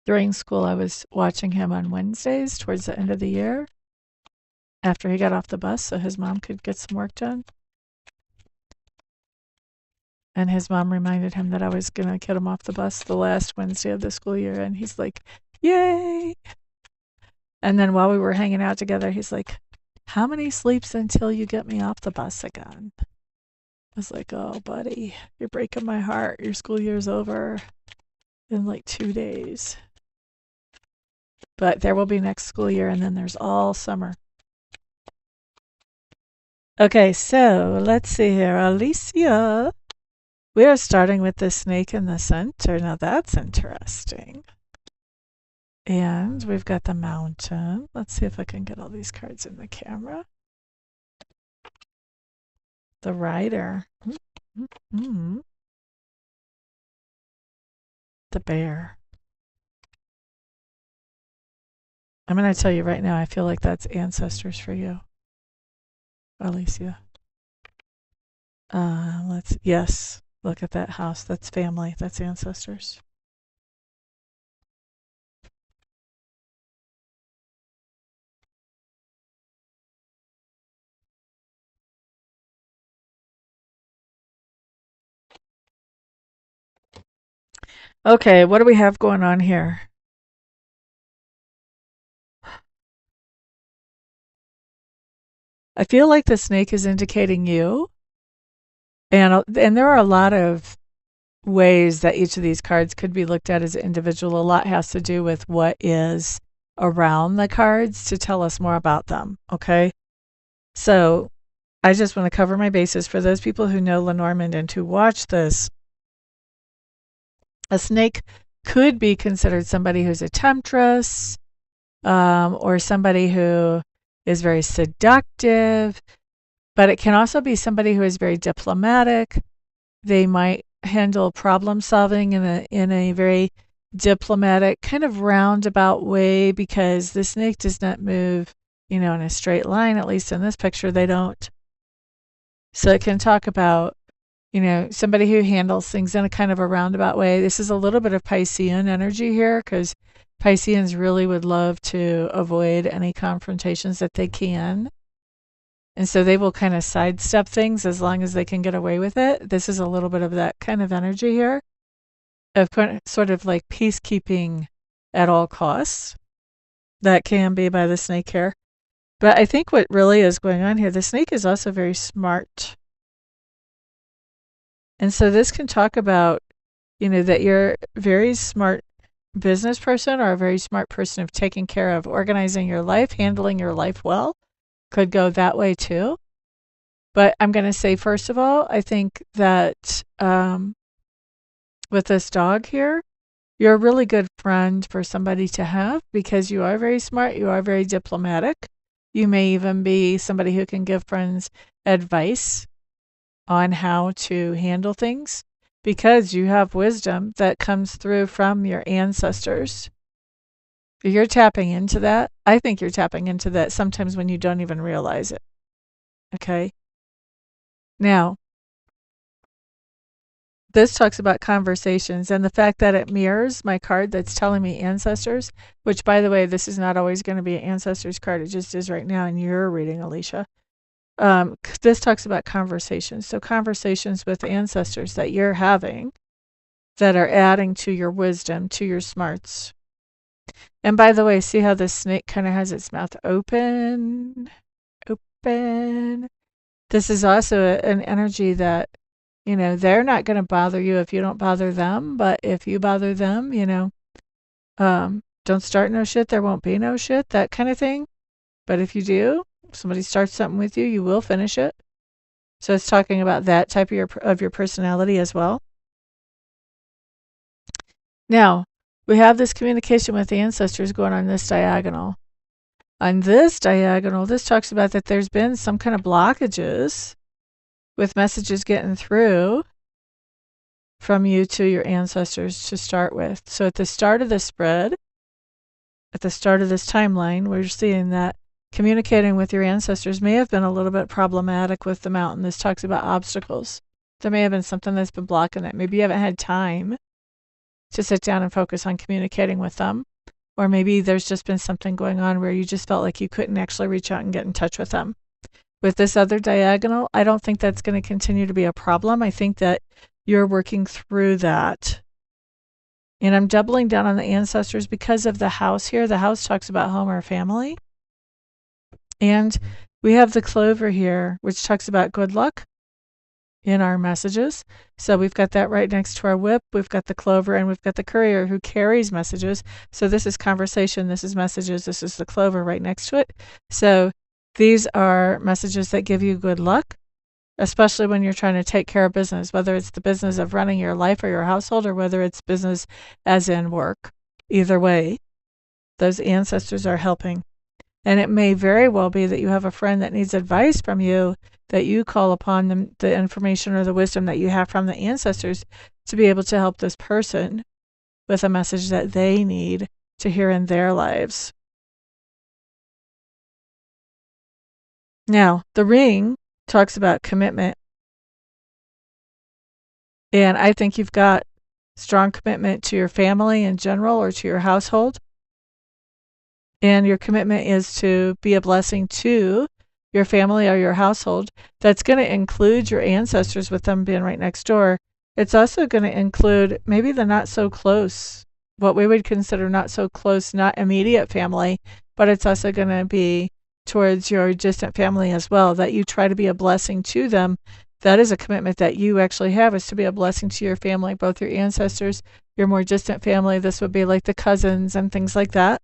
During school, I was watching him on Wednesdays towards the end of the year after he got off the bus so his mom could get some work done. And his mom reminded him that I was going to get him off the bus the last Wednesday of the school year. And he's like, yay. And then while we were hanging out together, he's like, how many sleeps until you get me off the bus again? I was like, oh, buddy, you're breaking my heart. Your school year's over in like 2 days. But there will be next school year, and then there's all summer. Okay, so let's see here. Alicia. We are starting with the snake in the center. Now that's interesting. And we've got the mountain. Let's see if I can get all these cards in the camera. The rider. The bear. I'm going to tell you right now, I feel like that's ancestors for you, Alicia. Yes. Look at that house. That's family. That's ancestors. Okay, what do we have going on here? I feel like the snake is indicating you. And there are a lot of ways that each of these cards could be looked at as individual. A lot has to do with what is around the cards to tell us more about them, okay? So I just want to cover my bases for those people who know Lenormand and who watch this. A snake could be considered somebody who's a temptress, or somebody who is very seductive, but it can also be somebody who is very diplomatic. They might handle problem solving in a very diplomatic, kind of roundabout way, because the snake does not move, in a straight line. At least in this picture, they don't. So it can talk about, somebody who handles things in a kind of a roundabout way. This is a little bit of Piscean energy here, because Pisceans really would love to avoid any confrontations that they can. And so they will kind of sidestep things as long as they can get away with it. This is a little bit of that kind of energy here, of sort of like peacekeeping at all costs. That can be by the snake here. But I think what really is going on here, the snake is also very smart. And so this can talk about, that you're a very smart business person or a very smart person of taking care of organizing your life, handling your life well. Could go that way too. But I'm going to say, first of all, I think that with this dog here, you're a really good friend for somebody to have, because you are very smart, you are very diplomatic. You may even be somebody who can give friends advice on how to handle things, because you have wisdom that comes through from your ancestors. You're tapping into that. I think you're tapping into that sometimes when you don't even realize it. Okay? Now, this talks about conversations, and the fact that it mirrors my card that's telling me ancestors, which, by the way, this is not always going to be an ancestors card. It just is right now in your reading, Alicia. This talks about conversations. So conversations with ancestors that you're having that are adding to your wisdom, to your smarts. And by the way, see how this snake kind of has its mouth open? Open. This is also an energy that, they're not going to bother you if you don't bother them. But if you bother them, don't start no shit, there won't be no shit, that kind of thing. But if you do, if somebody starts something with you, you will finish it. So it's talking about that type of your personality as well. Now, we have this communication with the ancestors going on this diagonal. On this diagonal, this talks about that there's been some kind of blockages with messages getting through from you to your ancestors to start with. So at the start of the spread, at the start of this timeline, we're seeing that communicating with your ancestors may have been a little bit problematic with the mountain. This talks about obstacles. There may have been something that's been blocking it. Maybe you haven't had time to sit down and focus on communicating with them. Or maybe there's just been something going on where you just felt like you couldn't actually reach out and get in touch with them. With this other diagonal, I don't think that's going to continue to be a problem. I think that you're working through that. And I'm doubling down on the ancestors because of the house here. The house talks about home or family. And we have the clover here, which talks about good luck in our messages. So we've got that right next to our whip. We've got the clover, and we've got the courier who carries messages. So this is conversation, this is messages, this is the clover right next to it. So these are messages that give you good luck, especially when you're trying to take care of business, whether it's the business of running your life or your household, or whether it's business as in work. Either way, those ancestors are helping. And it may very well be that you have a friend that needs advice from you, that you call upon them, the information or the wisdom that you have from the ancestors to be able to help this person with a message that they need to hear in their lives. Now, the ring talks about commitment. And I think you've got strong commitment to your family in general or to your household. And your commitment is to be a blessing to your family or your household. That's going to include your ancestors with them being right next door. It's also going to include maybe the not so close, what we would consider not so close, not immediate family, but it's also going to be towards your distant family as well, that you try to be a blessing to them. That is a commitment that you actually have, is to be a blessing to your family, both your ancestors, your more distant family. This would be like the cousins and things like that.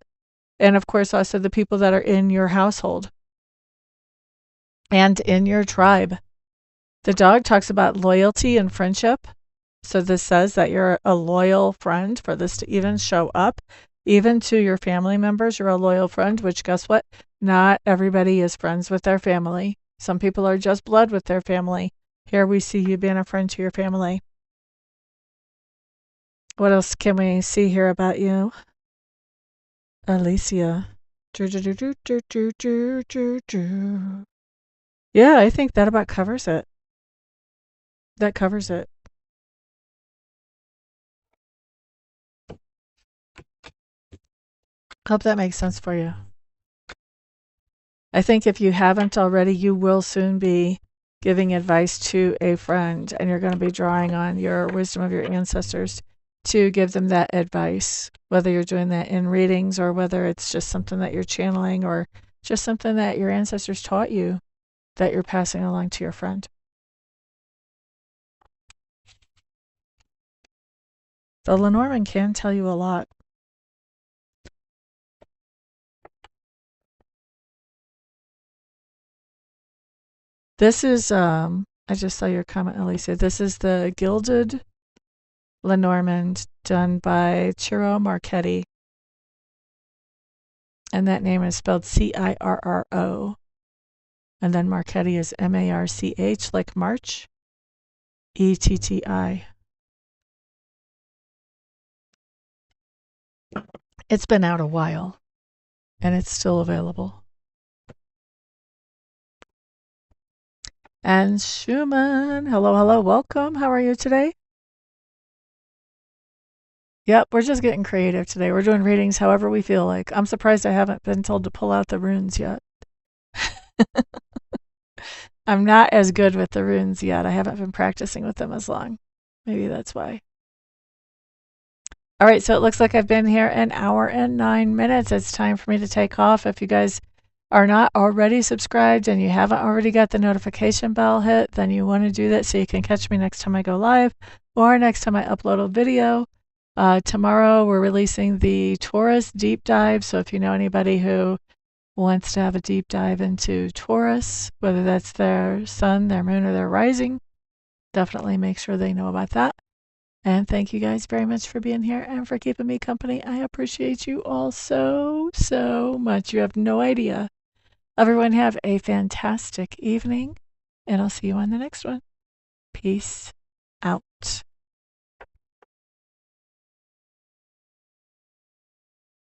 And of course, also the people that are in your household and in your tribe. The dog talks about loyalty and friendship. So this says that you're a loyal friend for this to even show up. Even to your family members, you're a loyal friend, which guess what? Not everybody is friends with their family. Some people are just blood with their family. Here we see you being a friend to your family. What else can we see here about you? Alicia. Yeah, I think that about covers it. That covers it. Hope that makes sense for you. I think if you haven't already, you will soon be giving advice to a friend, and you're going to be drawing on your wisdom of your ancestors to give them that advice, whether you're doing that in readings or whether it's just something that you're channeling or just something that your ancestors taught you that you're passing along to your friend. The Lenormand can tell you a lot. This is, I just saw your comment, Alicia. This is the Gilded Lenormand done by Ciro Marchetti. And that name is spelled Cirro. And then Marchetti is March, like March, Etti. It's been out a while, and it's still available. And Schumann, hello, welcome. How are you today? Yep, we're just getting creative today. We're doing readings however we feel like. I'm surprised I haven't been told to pull out the runes yet. I'm not as good with the runes yet. I haven't been practicing with them as long. Maybe that's why. All right, so it looks like I've been here an hour and 9 minutes. It's time for me to take off. If you guys are not already subscribed and you haven't already got the notification bell hit, then you want to do that so you can catch me next time I go live or next time I upload a video. Tomorrow we're releasing the Taurus deep dive. So if you know anybody who wants to have a deep dive into Taurus, whether that's their sun, their moon, or their rising, definitely make sure they know about that. And thank you guys very much for being here and for keeping me company. I appreciate you all so, so much. You have no idea. Everyone have a fantastic evening, and I'll see you on the next one. Peace out.